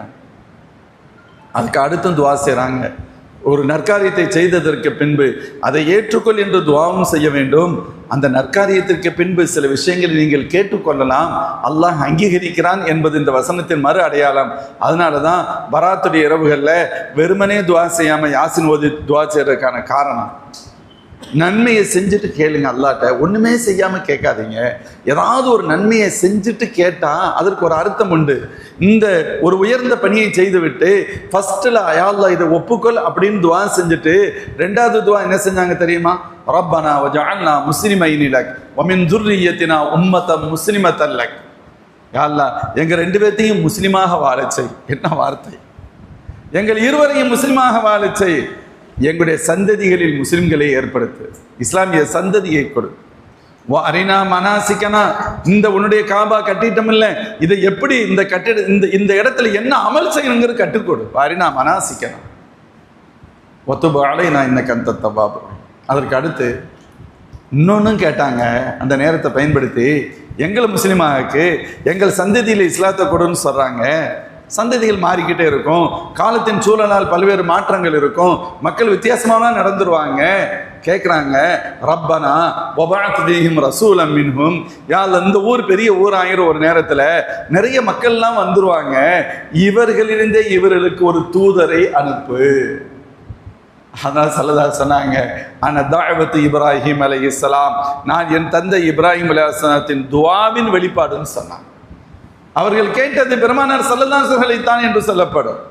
அதுக்கு அடுத்தும் துவா செய்கிறாங்க. ஒரு நற்காரியத்தை செய்ததற்கு பின்பு அதை ஏற்றுக்கொள் என்று துவாவும் செய்ய வேண்டும். அந்த நற்காரியத்திற்கு பின்பு சில விஷயங்களை நீங்கள் கேட்டுக்கொள்ளலாம், அல்லாஹ் அங்கீகரிக்கிறான் என்பது இந்த வசனத்தின் மறு அடையாளம். அதனால தான் பராத்துடைய இரவுகளில் வெறுமனே துவா செய்யாமல் யாசின் ஓதி துவா செய்யறதுக்கான காரணம், நன்மையை செஞ்சுட்டு கேளுங்க அல்லாட்ட, ஒன்றுமே செய்யாமல் கேட்காதீங்க. ஏதாவது ஒரு நன்மையை செஞ்சுட்டு கேட்டால் அதற்கு ஒரு அர்த்தம் உண்டு. இந்த ஒரு உயர்ந்த பணியை செய்துவிட்டு ஃபர்ஸ்ட்டில் யா அல்லாஹ் இதை ஒப்புக்கொள் அப்படின்னு துவா செஞ்சுட்டு 2வது துவா என்ன செஞ்சாங்க தெரியுமா? ரப்பனா வஜஅல்னா முஸ்லிமைனி லக் வ மின் ذُرِّيَّتِنَا உம்மத முஸ்லிமத்தன் லக். யா அல்லாஹ் எங்கள் 2 பேர்த்தையும் முஸ்லிமாக வாழச் செய். என்ன வார்த்தை! எங்கள் இருவரையும் முஸ்லிமாக வாழச் செய், எங்களுடைய சந்ததிகளில் முஸ்லிம்களை ஏற்படுத்து, இஸ்லாமிய சந்ததியை கொடு. அரினா மனாசிக்கனா, இந்த உன்னுடைய காபா கட்டிட்டம் இல்ல, இதை எப்படி இந்த கட்டிட இந்த இடத்துல என்ன அமல் செய்யணுங்கிறது கற்றுக்கொடு. அரினா மனாசிக்கனா ஒத்துபு அலைனா இன்னக அன்த தவ்வாப். அதற்கு அடுத்து இன்னொன்னும் கேட்டாங்க. அந்த நேரத்தை பயன்படுத்தி எங்களை முஸ்லீமாக்கு எங்கள் சந்ததியில் இஸ்லாத்தை கொடுன்னு சொல்றாங்க. சந்ததிகள் மாறிக்கிட்டே இருக்கும், காலத்தின் சூழலால் பல்வேறு மாற்றங்கள் இருக்கும், மக்கள் வித்தியாசமாக நடந்துருவாங்க. கேட்குறாங்க, ரப்பனா வபஅத் ஃபீஹிம் ரசூலம் மின்ஹும், யாழ் இந்த ஊர் பெரிய ஊர் ஆயிரம், ஒரு நேரத்தில் நிறைய மக்கள்லாம் வந்துருவாங்க, இவர்களிலிருந்தே இவர்களுக்கு ஒரு தூதரை அனுப்பு. அதான் ஸல்லல்லாஹு சொன்னாங்க, ஆனா தாவத்து இப்ராஹிம் அலைஹிஸ்ஸலாம், நான் என் தந்தை இப்ராஹிம் அலைஹிஸ்ஸலாத்தின் துஆவின் வெளிப்பாடுன்னு சொன்னாங்க. அவர்கள் கேட்டது பெருமானார் ஸல்லல்லாஹு அலைஹி வஸல்லம் தான் என்று சொல்லப்படும்.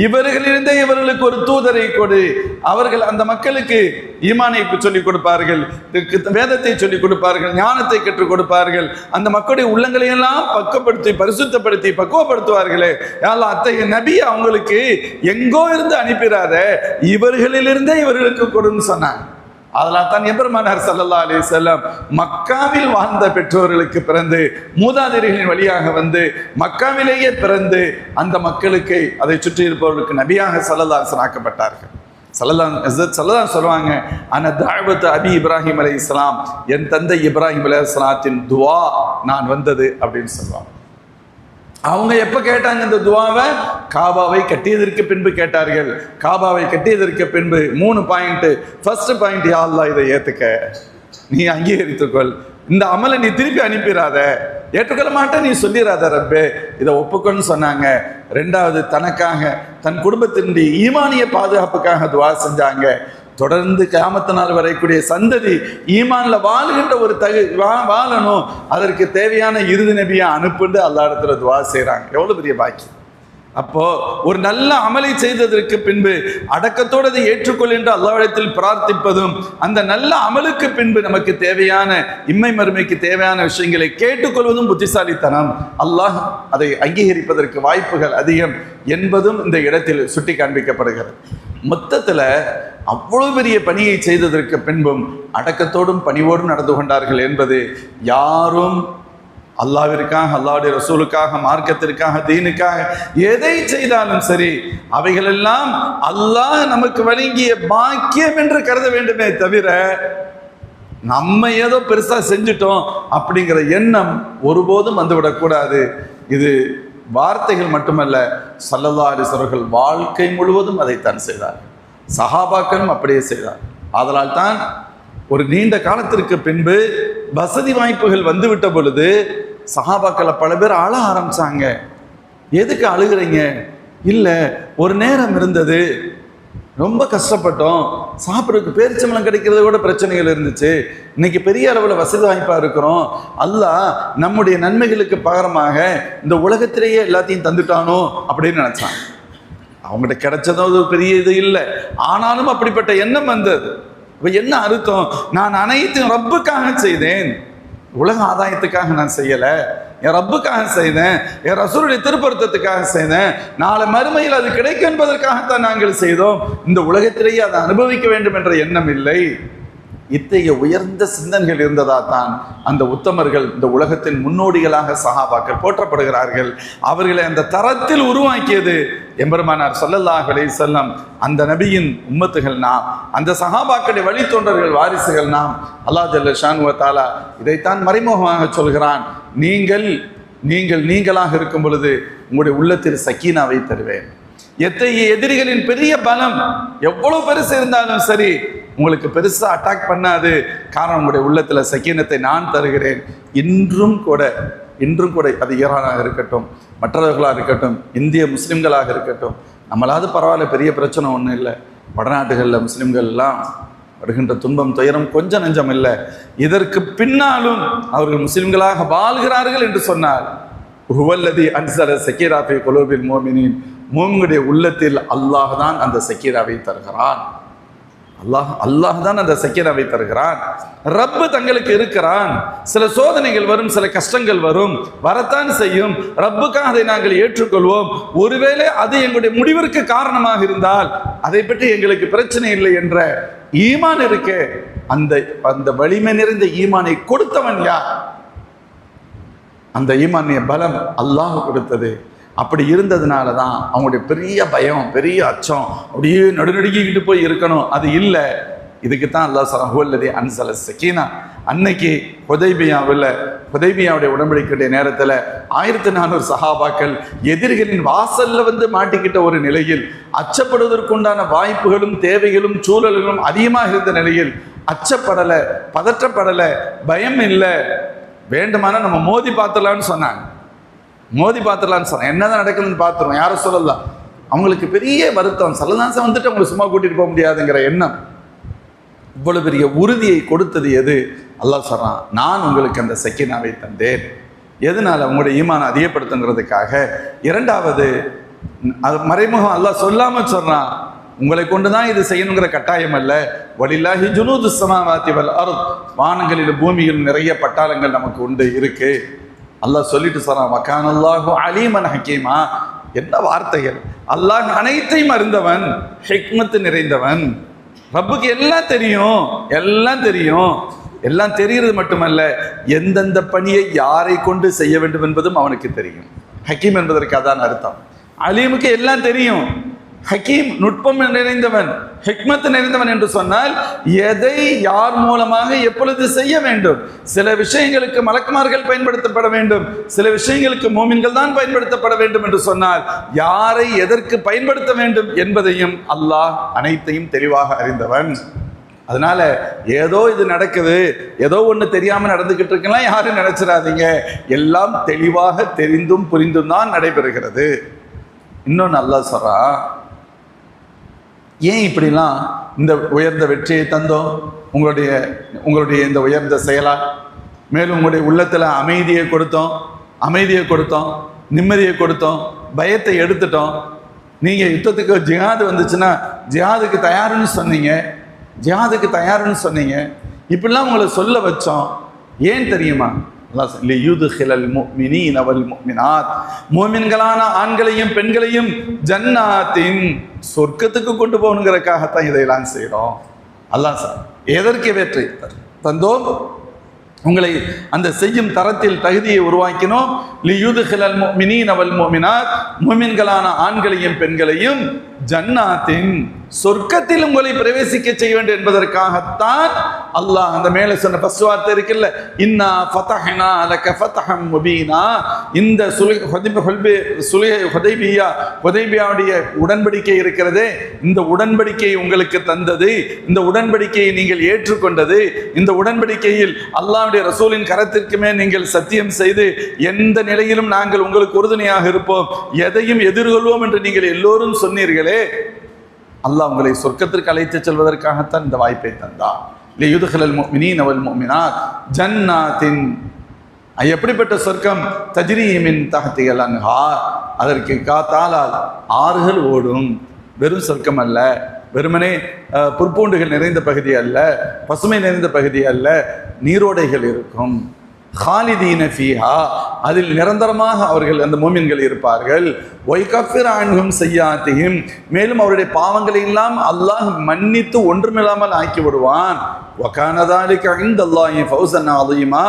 இவர்களிலிருந்தே இவர்களுக்கு ஒரு தூதரை கொடு. அவர்கள் அந்த மக்களுக்கு ஈமானை சொல்லிக் கொடுப்பார்கள், வேதத்தை சொல்லிக் கொடுப்பார்கள், ஞானத்தை கற்றுக் கொடுப்பார்கள், அந்த மக்களுடைய உள்ளங்களையெல்லாம் பக்குவப்படுத்தி பரிசுத்தப்படுத்தி பக்குவப்படுத்துவார்களே. யாழ்லா, அத்தகைய நபியை அவங்களுக்கு எங்கோ இருந்து அனுப்பிடாத, இவர்களிலிருந்தே இவர்களுக்கு கொடுன்னு சொன்னாங்க. அதனால் தான் எபெருமானார் ஸல்லல்லாஹு அலைஹி வஸல்லம் மக்காவில் வாழ்ந்த பெற்றோர்களுக்கு பிறந்து மூதாதையர்களின் வழியாக வந்து மக்காவிலேயே பிறந்து அந்த மக்களுக்கு அதை சுற்றி இருப்பவர்களுக்கு நபியாக ஸல்லல்லாஹு அலைஹி வஸல்லம் ஆக்கப்பட்டார்கள். ஸல்லல்லாஹு சொல்லுவாங்க, அன தாவத்து அபி இப்ராஹிம் அலைஹிஸ்ஸலாம், என் தந்தை இப்ராஹிம் அலைஹிஸ்ஸலாத்தின் துவா நான் வந்தது அப்படின்னு சொல்லுவாங்க. அவங்க எப்ப கேட்டாங்க இந்த துவாவை? காபாவை கட்டியதற்கு பின்பு கேட்டார்கள். காபாவை கட்டியதற்கு பின்பு 3 பாயிண்ட். ஃபர்ஸ்ட் பாயிண்ட், யா அல்லாஹ் இதை ஏத்துக்க, நீ அங்கீகரித்துக்கொள், இந்த அமலை நீ திருப்பி அனுப்பிடாத, ஏற்றுக்கொள்ள மாட்டேன் நீ சொல்லிடாத ரப்பே, இதை ஒப்புக்கொன்னு சொன்னாங்க. 2வது, தனக்காக தன் குடும்பத்தினுடைய ஈமானிய பாதுகாப்புக்காக துவா செஞ்சாங்க. தொடர்ந்து கியாமத் நாள் வரக்கூடிய சந்ததி ஈமான்ல வாழ்கின்ற ஒரு வாழணும், அதற்கு தேவையான இறுதி நபியை அனுப்புண்டு அல்லாஹ் இடத்துல துவா செய்றாங்க. எவ்வளவு பெரிய பாக்கியம்! அப்போ ஒரு நல்ல அமலை செய்ததற்கு பின்பு அடக்கத்தோடு அதை ஏற்றுக்கொள் என்று அல்லாஹ்விடத்தில் பிரார்த்திப்பதும், அந்த நல்ல அமலுக்கு பின்பு நமக்கு தேவையான இம்மை மறுமைக்கு தேவையான விஷயங்களை கேட்டுக்கொள்வதும் புத்திசாலித்தனம். அல்லாஹ் அதை அங்கீகரிப்பதற்கு வாய்ப்புகள் அதிகம் என்பதும் இந்த இடத்தில் சுட்டி காண்பிக்கப்படுகிறது. மொத்தத்தில் அவ்வளவு பெரிய பணியை செய்ததற்கு பின்பும் அடக்கத்தோடும் பணிவோடும் நடந்து கொண்டார்கள் என்பது யாரும் அல்லாஹ்விற்காக, அல்லாஹ்வுடைய ரசூலுக்காக, மார்க்கத்திற்காக, தீனுக்காக எதை செய்தாலும் சரி அவைகளெல்லாம் அல்லாஹ் நமக்கு வழங்கிய பாக்கியம் என்று கருத வேண்டுமே தவிர நம்ம ஏதோ பெருசா செஞ்சிட்டோம் அப்படிங்கிற எண்ணம் ஒருபோதும் வந்துவிடக்கூடாது. இது வார்த்தைகள் மட்டுமல்ல, ஸல்லல்லாஹு அலைஹி வஸல்லம் வாழ்க்கை முழுவதும் அதைத்தான் செய்தார். சஹாபாக்களும் அப்படியே செய்தார். ஆதலால் தான் ஒரு நீண்ட காலத்திற்கு பின்பு வசதி வாய்ப்புகள் வந்துவிட்ட பொழுது சஹாபாக்களை பல பேர் அழ ஆரம்பிச்சாங்க. எதுக்கு அழுகிறீங்க? இல்லை, ஒரு நேரம் இருந்தது, ரொம்ப கஷ்டப்பட்டோம், சாப்பிட்றதுக்கு பேரிச்சம்பழம் கிடைக்கிறது கூட பிரச்சனைகள் இருந்துச்சு, இன்னைக்கு பெரிய அளவில் வசதி வாய்ப்பாக இருக்கிறோம், அல்லாஹ் நம்முடைய நன்மைகளுக்கு பகரமாக இந்த உலகத்திலேயே எல்லாத்தையும் தந்துட்டானோ அப்படின்னு நினைச்சாங்க. அவங்ககிட்ட கிடைச்சதும் ஒரு பெரிய இது இல்லை, ஆனாலும் அப்படிப்பட்ட எண்ணம் வந்தது. இப்போ என்ன அர்த்தம்? நான் அனைத்தும் ரப்புக்காக செய்தேன், உலக ஆதாயத்துக்காக நான் செய்யலை, என் ரப்புக்காக செய்தேன், என் ரசூலுடைய திருப்பொருத்தத்துக்காக செய்தேன், நாளை மறுமையில் அது கிடைக்கும் என்பதற்காகத்தான் நாங்கள் செய்தோம், இந்த உலகத்திலேயே அதை அனுபவிக்க வேண்டும் என்ற எண்ணம் இல்லை. இத்தகைய உயர்ந்த சிந்தனைகள் இருந்ததா தான் அந்த உத்தமர்கள் இந்த உலகத்தின் முன்னோடிகளாக சஹாபாக்கள் போற்றப்படுகிறார்கள். அவர்களை அந்த தரத்தில் உருவாக்கியது எம்பெருமானார் ஸல்லல்லாஹு அலைஹி வஸல்லம். அந்த நபியின் உம்மத்துகள் நாம், அந்த சஹாபாக்களுடைய வழித்தோன்றர்கள் வாரிசுகள் நாம். அல்லாஹ் ஜல்ல ஷானு வ தஆலா இதைத்தான் மறைமுகமாக சொல்கிறான், நீங்களாக இருக்கும் பொழுது உங்களுடைய உள்ளத்தில் சக்கீனாவை தருவேன். எத்தகைய எதிரிகளின் பெரிய பலம் எவ்வளவு பெருசு இருந்தாலும் சரி உங்களுக்கு பெருசா அட்டாக் பண்ணாது. காரணம், உங்களுடைய உள்ளத்துல சக்கீனத்தை நான் தருகிறேன். இன்றும் கூட அது ஈரானாக இருக்கட்டும், மற்றவர்களாக இருக்கட்டும், இந்திய முஸ்லிம்களாக இருக்கட்டும், நம்மளாவது பரவாயில்ல, பெரிய பிரச்சனை ஒன்றும் இல்லை. வடநாட்டுகளில் முஸ்லிம்கள் எல்லாம் வருகின்ற துன்பம் துயரம் கொஞ்சம் நெஞ்சம் இல்லை. இதற்கு பின்னாலும் அவர்கள் முஸ்லிம்களாக வாழ்கிறார்கள் என்று சொன்னால், ஹுவல்லதி அன்ஸல ஸக்கீனா ஃபீ குலூபில் முஃமினீன், மூமினுடைய உள்ளத்தில் அல்லாஹ் தான் அந்த சக்கீராவை தருகிறான். அல்லாஹ் தான் அந்த சக்கீராவை தருகிறான். ரப்பு தங்களுக்கு இருக்கிறான். சில சோதனைகள் வரும், சில கஷ்டங்கள் வரும், வரத்தான் செய்யும். ரப்புக்காக அதை நாங்கள் ஏற்றுக்கொள்வோம். ஒருவேளை அது எங்களுடைய முடிவிற்கு காரணமாக இருந்தால் அதை பற்றி எங்களுக்கு பிரச்சனை இல்லை என்ற ஈமான் இருக்கே, அந்த அந்த வலிமை நிறைந்த ஈமானை கொடுத்தவன் யார்? அந்த ஈமானிய பலம் அல்லாஹ் கொடுத்தது. அப்படி இருந்ததுனால தான் அவங்களுடைய பெரிய பயம், பெரிய அச்சம், அப்படியே நடுநடுங்கிக்கிட்டு போய் இருக்கணும், அது இல்லை. இதுக்கு தான் அல்லாஹ் சலஹுல்லதி அன்சல சக்கீனா. அன்னைக்கு ஹுதைபியாவுடைய உடன்படிக்கையுடைய நேரத்தில் 1400 சஹாபாக்கள் எதிரிகளின் வாசல்ல வந்து மாட்டிக்கிட்ட ஒரு நிலையில், அச்சப்படுவதற்குண்டான வாய்ப்புகளும் தேவைகளும் சூழல்களும் அதிகமாக இருந்த நிலையில் அச்சப்படலை, பதற்றப்படலை, பயம் இல்லை. வேண்டுமான நம்ம மோதி பார்த்துடலான்னு சொன்னாங்க. என்னதான் நடக்குதுன்னு பார்த்துருவோம், யாரும் சொல்லலாம். அவங்களுக்கு பெரிய வருத்தம், சல்லல்லாஹு வந்துட்டு அவங்களை சும்மா கூட்டிட்டு போக முடியாதுங்கிற எண்ணம். இவ்வளவு பெரிய உறுதியை கொடுத்தது எது? அல்லாஹ் சொல்றான், நான் உங்களுக்கு அந்த சக்கீனாவை தந்தேன். எதனால? உங்களுடைய ஈமானை அதிகப்படுத்துங்கிறதுக்காக. இரண்டாவது, அது மறைமுகம் அல்லாஹ் சொல்லாம சொல்றான், உங்களை கொண்டுதான் இது செய்யணுங்கிற கட்டாயம் அல்ல. வலில்லாஹி ஜுனூது ஸமாவாத்தி வல் அர்த், வானங்களிலும் பூமியிலும் நிறைய பட்டாளங்கள் நமக்கு உண்டு இருக்கு. அல்லாஹ் சொல்லிட்டு சொல்றான், வகானல்லாஹு அலீமன் ஹக்கீமா. என்ன வார்த்தைகள்! அல்லாஹ் அனைத்தையும் அறிந்தவன், ஹிக்மத் நிறைந்தவன். ரப்புக்கு எல்லாம் தெரியும், எல்லாம் தெரிகிறது மட்டுமல்ல, எந்தெந்த பணியை யாரை கொண்டு செய்ய வேண்டும் என்பதும் அவனுக்கு தெரியும். ஹக்கீம் என்பதற்கு அதான் அர்த்தம். அலீமுக்கு எல்லாம் தெரியும். ஹக்கீம் நுட்பம் நிறைந்தவன், ஹிக்மத் நிறைந்தவன் என்று சொன்னால் எதை யார் மூலமாக எப்பொழுது செய்ய வேண்டும். சில விஷயங்களுக்கு மலக்குமார்கள் பயன்படுத்தப்பட வேண்டும், சில விஷயங்களுக்கு மூமின்கள் தான் பயன்படுத்தப்பட வேண்டும் என்று சொன்னால் யாரை எதற்கு பயன்படுத்த வேண்டும் என்பதையும் அல்லாஹ் அனைத்தையும் தெளிவாக அறிந்தவன். அதனால ஏதோ இது நடக்குது, ஏதோ ஒன்று தெரியாம நடந்துகிட்டு இருக்கலாம் யாரும் நினைச்சிடாதீங்க. எல்லாம் தெளிவாக தெரிந்தும் புரிந்தும் தான் நடைபெறுகிறது. இன்னொன்று அல்லாஹ் சொல்றா, ஏன் இப்படிலாம் இந்த உயர்ந்த வெற்றியை தந்தோம் உங்களுடைய இந்த உயர்ந்த செயலா? மேலும் உங்களுடைய உள்ளத்துல அமைதியை கொடுத்தோம், நிம்மதியை கொடுத்தோம், பயத்தை எடுத்துட்டோம். நீங்க யுத்தத்துக்கு ஜிஹாது வந்துச்சுன்னா ஜிஹாதுக்கு தயாருன்னு சொன்னீங்க. இப்படிலாம் உங்களை சொல்ல வச்சோம். ஏன் தெரியுமா? மூமின்களான ஆண்களையும் பெண்களையும் ஜன்னாத்தின் சொர்க்கத்துக்கு கொண்டு போகணுங்கிறதுக்காகத்தான் இதையெல்லாம் செய்யறோம். அல்லாஹ் சார் எதற்கு வெற்றி தந்தோம்? உங்களை அந்த செய்யும் தரத்தில் தகுதியை உருவாக்கினோம். லியுத்ஹிலல் முஃமினீன வல் முஃமினாத், முஃமின்களான ஆண்களையும் பெண்களையும் ஜன்னாத்தின் சொர்க்கத்தில் உங்களை பிரவேசிக்க செய்ய வேண்டும் என்பதற்காகத்தான் அல்லாஹ் அந்த மேலே சொன்ன ஃபர்ஸ்ட் வார்த்தை இருக்குல்ல, இன்னா ஃபதஹ்னா லக ஃபதஹம் முபீனா. இந்த ஹுதைபியாவுடைய உடன்படிக்கை இருக்கிறதே, இந்த உடன்படிக்கையை உங்களுக்கு தந்தது, இந்த உடன்படிக்கையை நீங்கள் ஏற்றுக்கொண்டது, இந்த உடன்படிக்கையில் அல்லாஹ்வுடைய ரசூலின் கரத்திற்குமே நீங்கள் சத்தியம் செய்து எந்த நிலையிலும் நாங்கள் உங்களுக்கு உறுதுணையாக இருப்போம், எதையும் எதிர்கொள்வோம் என்று நீங்கள் எல்லோரும் சொன்னீர்களே, அல்லாஹ் உங்களை சொர்க்கத்திற்கு அழைத்து செல்வதற்காகத்தான் இந்த வாய்ப்பை தந்தார். லியுத்ஹிலல் முஃமினீன வல் முஃமினாத் ஜன்னாத்தின். எப்படிப்பட்ட சொர்க்கம்? தஜ்ரீ மின் தஹ்திஹல் அன்ஹார், அதற்கு காத்தாலால் ஆறுகள் ஓடும். வெறும் சொர்க்கம் அல்ல, வெறுமனே புற்பூண்டுகள் நிறைந்த பகுதி அல்ல, பசுமை நிறைந்த பகுதி அல்ல, நீரோடைகள் இருக்கும். ஹாலிதீன ஃபீஹா, அதில் நிரந்தரமாக அவர்கள் அந்த மூமின்கள் இருப்பார்கள். ஒய்கஃபிர் அன்ஹும் ஸய்யாத்திஹிம், மேலும் அவருடைய பாவங்களை எல்லாம் அல்லாஹ் மன்னித்து ஒன்றுமில்லாமல் ஆக்கி விடுவான். வகான ஸாலிக இன்தல்லாஹி ஃபௌஸன் அஸீமா,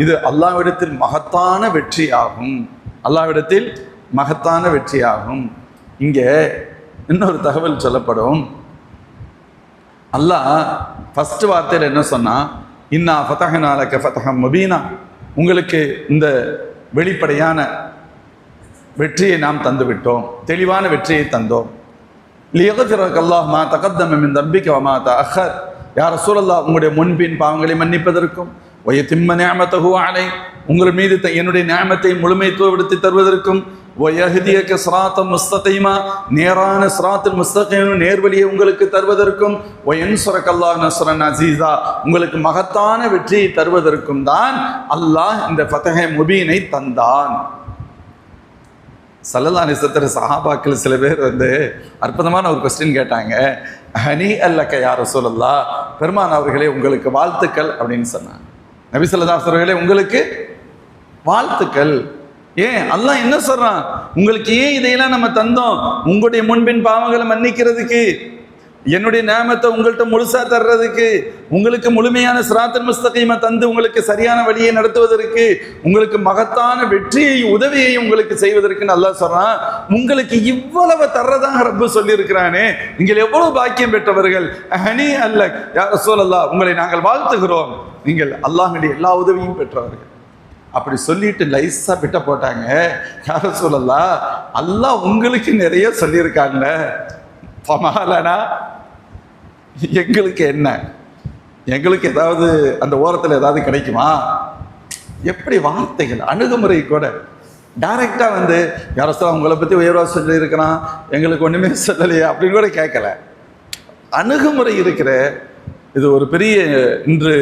இது அல்லாஹ்விடத்தில் மகத்தான வெற்றியாகும். இங்கே இன்னொரு தகவல் சொல்லப்படும். அல்லாஹ் ஃபர்ஸ்ட் வார்த்தையில் என்ன சொன்னா, இன்னா ஃபதஹ்னா லக ஃபதஹம் முபீனா, உங்களுக்கு இந்த வெளிப்படையான வெற்றியை நாம் தந்து விட்டோம், தெளிவான வெற்றியை தந்தோம். லியக்ஃபிரக அல்லாஹ் மா தகத்தம மின் தம்பிக வ மா தஅக்கர், யா ரசூலல்லாஹ் உங்களுடைய முன்பின் பாவங்களை மன்னிப்பதற்கும், வயதிம்ம நிஅமதஹு அலை, உங்கள் மீது என்னுடைய நிஅமத்தை முழுமைத்துவப்படுத்தி தருவதற்கும், வயஹ்தியக ஸிராத்தம் முஸ்தகீமா, நேரான ஸிராத்துல் முஸ்தகீம் நேர்வழியை உங்களுக்கு தருவதற்கும், வயன்சுரக அல்லாஹ் நஸ்ரன் அஸீஸா, உங்களுக்கு மகத்தான வெற்றியை தருவதற்கும் தான் அல்லாஹ் இந்த ஃபதஹே முபீனை தந்தான். ஸல்லல்லாஹு அலைஹி வஸல்லம் சஹாபாக்கள் சில பேர் அற்புதமான ஒரு கொஸ்டின் கேட்டாங்க. ஹனி அல்லக யா ரசூலல்லாஹ், பெருமான் அவர்களே உங்களுக்கு வாழ்த்துக்கள் அப்படின்னு சொன்னாங்க. நபி ஸல்லல்லாஹு அலைஹி வஸல்லம் உங்களுக்கு வாழ்த்துக்கள். ஏன் அல்லாஹ் என்ன சொல்றான்? உங்களுக்கு ஏன் இதையெல்லாம் நம்ம தந்தோம்? உங்களுடைய முன்பின் பாவங்களை மன்னிக்கிறதுக்கு, என்னுடைய நேமத்தை உங்கள்கிட்ட முழுசா தர்றதுக்கு, உங்களுக்கு முழுமையான சிராத்தல் முஸ்தகீமை தந்து உங்களுக்கு சரியான வழியை நடத்துவதற்கு, உங்களுக்கு மகத்தான வெற்றியை உதவியை உங்களுக்கு செய்வதற்கு அல்லாஹ் சொல்றான். உங்களுக்கு இவ்வளவு தர்றதாக ரப்பு சொல்லி இருக்கிறானே, நீங்கள் எவ்வளவு பாக்கியம் பெற்றவர்கள். ஹனி அல்ல யா ரசூலல்லாஹ், உங்களை நாங்கள் வாழ்த்துகிறோம், நீங்கள் அல்லாஹ்வுடைய எல்லா உதவியும் பெற்றவர்கள். அப்படி சொல்லிட்டு லைஸா பிட்ட போட்டாங்க. யா ரசூலல்லாஹ், அல்லாஹ் உங்களுக்கு நிறைய சொல்லியிருக்காங்க, பமாலனா எங்களுக்கு என்ன, எங்களுக்கு ஏதாவது அந்த ஓரத்தில் ஏதாவது கிடைக்குமா? எப்படி வார்த்தைகள், அணுகுமுறை கூட டைரக்டா வந்து யாரோ உங்களை பத்தி உயர்வா சொல்லி இருக்கிறான், எங்களுக்கு ஒண்ணுமே சொல்லலையே அப்படின்னு கூட கேட்கல. அணுகுமுறை இருக்கிற இது ஒரு பெரிய, இன்று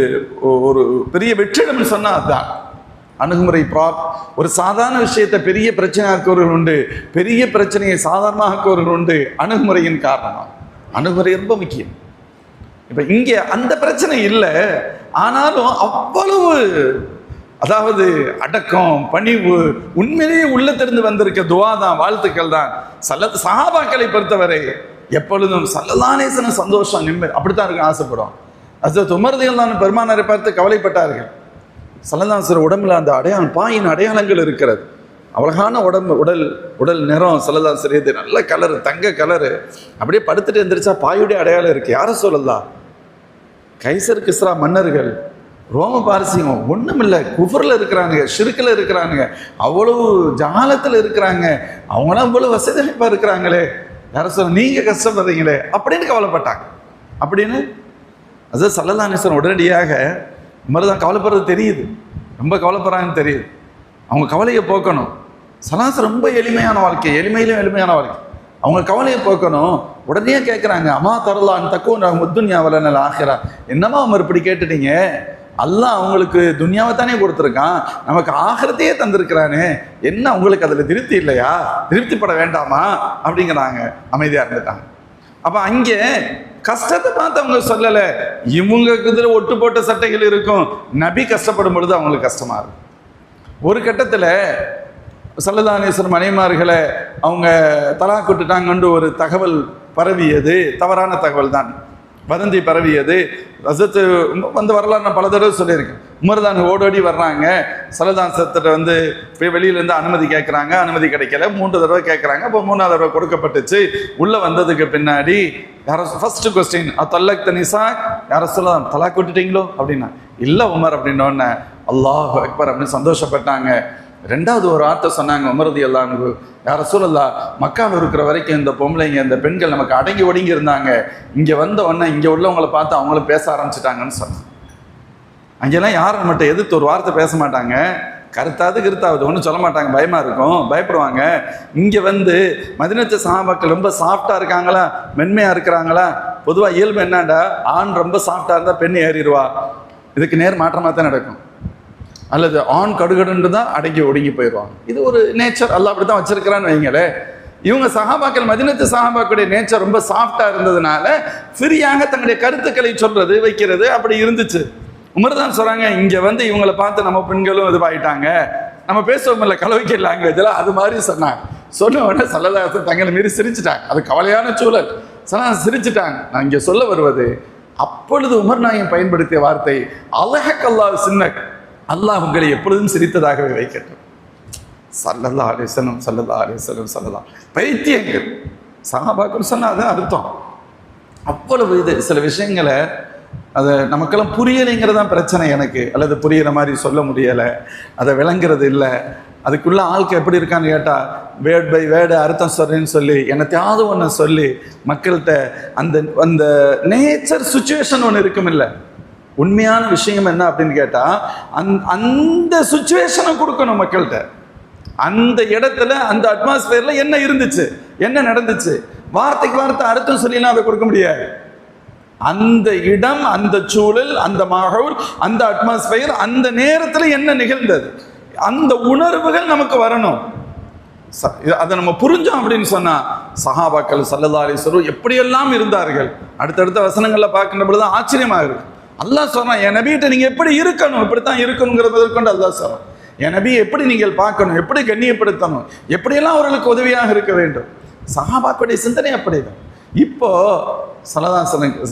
ஒரு பெரிய வெற்றிடம் சொன்னா அதுதான் அணுகுமுறை. ஒரு சாதாரண விஷயத்தை பெரிய பிரச்சனையாக்குவர்கள் உண்டு, பெரிய பிரச்சனையை சாதாரணமாக்குவர்கள் உண்டு. அணுகுமுறையின் காரணமா, அணுகுமுறை ரொம்ப முக்கியம். இப்ப இங்க அந்த பிரச்சனை இல்லை, ஆனாலும் அவ்வளவு அதாவது அடக்கம், பணிவு, உண்மையிலேயே உள்ளத்திலிருந்து வந்திருக்க துவா தான், வாழ்த்துக்கள் தான். சஹாபாக்களை பொறுத்தவரை எப்பொழுதும் ஸல்லல்லாஹு அலைஹி வஸல்லம் சந்தோஷம், நிம்மதி அப்படித்தான் இருக்க ஆசைப்படும். ஹஜ்ரத் உமர் ரலியல்லாஹு அன்ஹு பெருமானாரை பார்த்து கவலைப்பட்டார்கள். ஸல்லல்லாஹு அலைஹி வஸல்லம் உடம்புல அந்த அடையாளம், பாயின் அடையாளங்கள் இருக்கிறது. அழகான உடம்பு, உடல் நிறம் ஸல்லல்லாஹு அலைஹி வஸல்லம் நல்ல கலரு, தங்க கலரு. அப்படியே படுத்துட்டு எந்திரிச்சா பாயுடைய அடையாளம் இருக்கு. யார சொல்லலாம்? கைசர் கிஸ்ரா மன்னர்கள், ரோம பாரசீகம் ஒன்றும் இல்லை, குஃபர்ல இருக்கிறாங்க, ஷிர்கில் இருக்கிறாங்க, அவ்வளவு ஜஹாலத்தில் இருக்கிறாங்க, அவங்களாம் அவ்வளவு வசதி வாய்ப்பாக இருக்கிறாங்களே, யார சொல்ல நீங்க கஷ்டப்படுறீங்களே அப்படின்னு கவலைப்பட்டாங்க. அப்படின்னு அது ஸல்லல்லாஹு அலைஹி வஸல்லம் உடனடியாக தான் கவலைப்படுறது தெரியுது, ரொம்ப கவலைப்படுறாங்கன்னு தெரியுது. அவங்க கவலையை போக்கணும். சலாஸ் ரொம்ப எளிமையான வாழ்க்கை, எளிமையிலும் எளிமையான வாழ்க்கை. அவங்க கவலையை போக்கணும். உடனே கேட்குறாங்க, அம்மா தரலான்னு தக்குவன் முத்துன்யா வலனல் ஆகிரா. என்னம்மா அவங்க இப்படி கேட்டுட்டீங்க? அல்லாஹ் அவங்களுக்கு துன்யாவை தானே கொடுத்துருக்கான், நமக்கு ஆகிரத்தையே தந்திருக்கிறானே, என்ன உங்களுக்கு அதில் திருப்தி இல்லையா? திருப்திப்பட வேண்டாமா அப்படிங்கிறாங்க. அமைதியாக இருந்துட்டாங்க. அப்போ அங்கே கஷ்டத்தை பார்த்து அவங்க சொல்லலை. இவங்களுக்கு இதில் ஒட்டு போட்ட சட்டைகள் இருக்கும். நபி கஷ்டப்படும் பொழுது அவங்களுக்கு கஷ்டமா இருக்கும். ஒரு கட்டத்தில் ஸல்லல்லாஹு அலைஹி வஸல்லம் மனைவிமார்களை அவங்க தலாக் விட்டுட்டாங்கன்னு ஒரு தகவல் பரவியது. தவறான தகவல் தான், வதந்தி பரவியது. ரசத்து வந்து வரலாறு நான் பல தடவை சொல்லியிருக்கேன். உமர் தான் ஓடோடி வர்றாங்க, ஸல்லல்லாஹு அலைஹி வஸல்லம் வந்து போய் வெளியிலேருந்து அனுமதி கேட்குறாங்க, அனுமதி கிடைக்கல. 3 தடவை கேட்குறாங்க. அப்போ 3ஆவது தடவை கொடுக்கப்பட்டுச்சு. உள்ளே வந்ததுக்கு பின்னாடி யார ஃபர்ஸ்ட் கொஸ்டின், தல்லக் தனிசா, யார சொல்லலாம் தலாக் விட்டுட்டீங்களோ அப்படின்னா, இல்லை உமர் அப்படின்னோடனே அல்லாஹ் அக்பர் அப்படின்னு சந்தோஷப்பட்டாங்க. 2வது ஒரு வார்த்தை சொன்னாங்க உமர் ரலியல்லாஹு அன்ஹு, யா ரசூலல்லாஹ், மக்காவில் இருக்கிற வரைக்கும் இந்த பொம்பளைங்க, இந்த பெண்கள் நமக்கு அடங்கி ஒடுங்கி இருந்தாங்க, இங்கே வந்த உடனே இங்கே உள்ளவங்களை பார்த்து அவங்களும் பேச ஆரம்பிச்சிட்டாங்கன்னு சொன்னாங்க. அங்கெல்லாம் யாரும் நம்மகிட்ட எதிர்த்து ஒரு வார்த்தை பேச மாட்டாங்க, கருத்தாவது ஒன்றும் சொல்ல மாட்டாங்க, பயமாக இருக்கும், பயப்படுவாங்க. இங்கே வந்து மதீனத்து சஹாபாக்கள் ரொம்ப சாஃப்டாக இருக்காங்களா, மென்மையாக இருக்கிறாங்களா? பொதுவாக இயல்பு என்னண்டா, ஆண் ரொம்ப சாஃப்டாக இருந்தால் பெண் ஏறிடுவா. இதுக்கு நேர் மாற்றமாக தான் நடக்கும். அல்லது ஆண் கடுகடுன்னு தான் அடங்கி ஒடுங்கி போயிடுவாங்க. இது ஒரு நேச்சர், அல்லாஹ் அப்படி தான் வச்சிருக்கிறான்னு வைங்களே. இவங்க சஹாபாக்கள், மதீனத்து சஹாபாக்களுடைய நேச்சர் ரொம்ப சாஃப்டா இருந்ததுனால ஃப்ரீயாக தங்களுடைய கருத்துக்களை சொல்றது வைக்கிறது அப்படி இருந்துச்சு. உமர் தான் சொல்றாங்க, இங்க வந்து இவங்களை பார்த்து நம்ம பெண்களும் இதுவாயிட்டாங்க, நம்ம பேசுவோம் இல்லை கலவைக்கல் லாங்குவேஜ்ல, அது மாதிரி சொன்னாங்க. சொன்ன உடனே ஸல்லல்லாஹு அலைஹி வஸல்லம் தங்களை மீறி சிரிச்சுட்டாங்க. அது கவலையான சூழல், சிரிச்சுட்டாங்க. நான் இங்க சொல்ல வருவது, அப்பொழுது உமர் நாயகம் பயன்படுத்திய வார்த்தை, அலஹக்கல்லாஹு சின்னக், அல்லாஹ் உங்களை எப்பொழுதும் சிரித்ததாகவே வைக்கட்டும். ஸல்லல்லாஹு அலைஹி வஸல்லம், ஸல்லல்லாஹு அலைஹி வஸல்லம், ஸல்லல்லாஹு பைத்தியங்கள் சஹாபாக்கள் சொன்னா அது அர்த்தம். அவ்வளவு இது சில விஷயங்களை அதை நமக்கெல்லாம் புரியலைங்கிறதான் பிரச்சனை எனக்கு, அல்லது புரிகிற மாதிரி சொல்ல முடியலை, அதை விளங்குறது இல்லை. அதுக்குள்ள ஆளுக்கு எப்படி இருக்கான்னு கேட்டால், வேர்ட் பை வேர்டு அர்த்தம் சொல்கிறேன்னு சொல்லி என்னத்தையாவது ஒன்று சொல்லி மக்கள்கிட்ட அந்த அந்த நேச்சர் சுச்சுவேஷன் ஒன்று இருக்கும் இல்லை. உண்மையான விஷயம் என்ன அப்படின்னு கேட்டால், அந்த சுச்சுவேஷனை கொடுக்கணும் மக்கள்கிட்ட. அந்த இடத்துல அந்த அட்மாஸ்பியர்ல என்ன இருந்துச்சு, என்ன நடந்துச்சு, வார்த்தைக்கு வார்த்தை அர்த்தம் சொல்லிலாம் அதை கொடுக்க முடியாது. அந்த இடம், அந்த சூழல், அந்த மாஹவுல், அந்த அட்மாஸ்பியர், அந்த நேரத்தில் என்ன நிகழ்ந்தது, அந்த உணர்வுகள் நமக்கு வரணும். அதை நம்ம புரிஞ்சோம் அப்படின்னு சொன்னா, சஹாபாக்கள் ஸல்லல்லாஹு அலைஹி வஸல்லம் எப்படியெல்லாம் இருந்தார்கள். அடுத்தடுத்த வசனங்கள்ல பார்க்கின்ற பொழுது ஆச்சரியமாக இருக்கு. அல்லாஹ் சொல்றான், என் நபிகிட்ட நீங்க எப்படி இருக்கணும், இப்படித்தான் இருக்கணுங்கிறத கொண்டு அல்லாஹ் சொல்றான். என் நபி எப்படி நீங்கள் பார்க்கணும், எப்படி கண்ணியப்படுத்தணும், எப்படியெல்லாம் அவர்களுக்கு உதவியாக இருக்க வேண்டும். சஹாபாக்களுடைய சிந்தனை அப்படிதான். இப்போ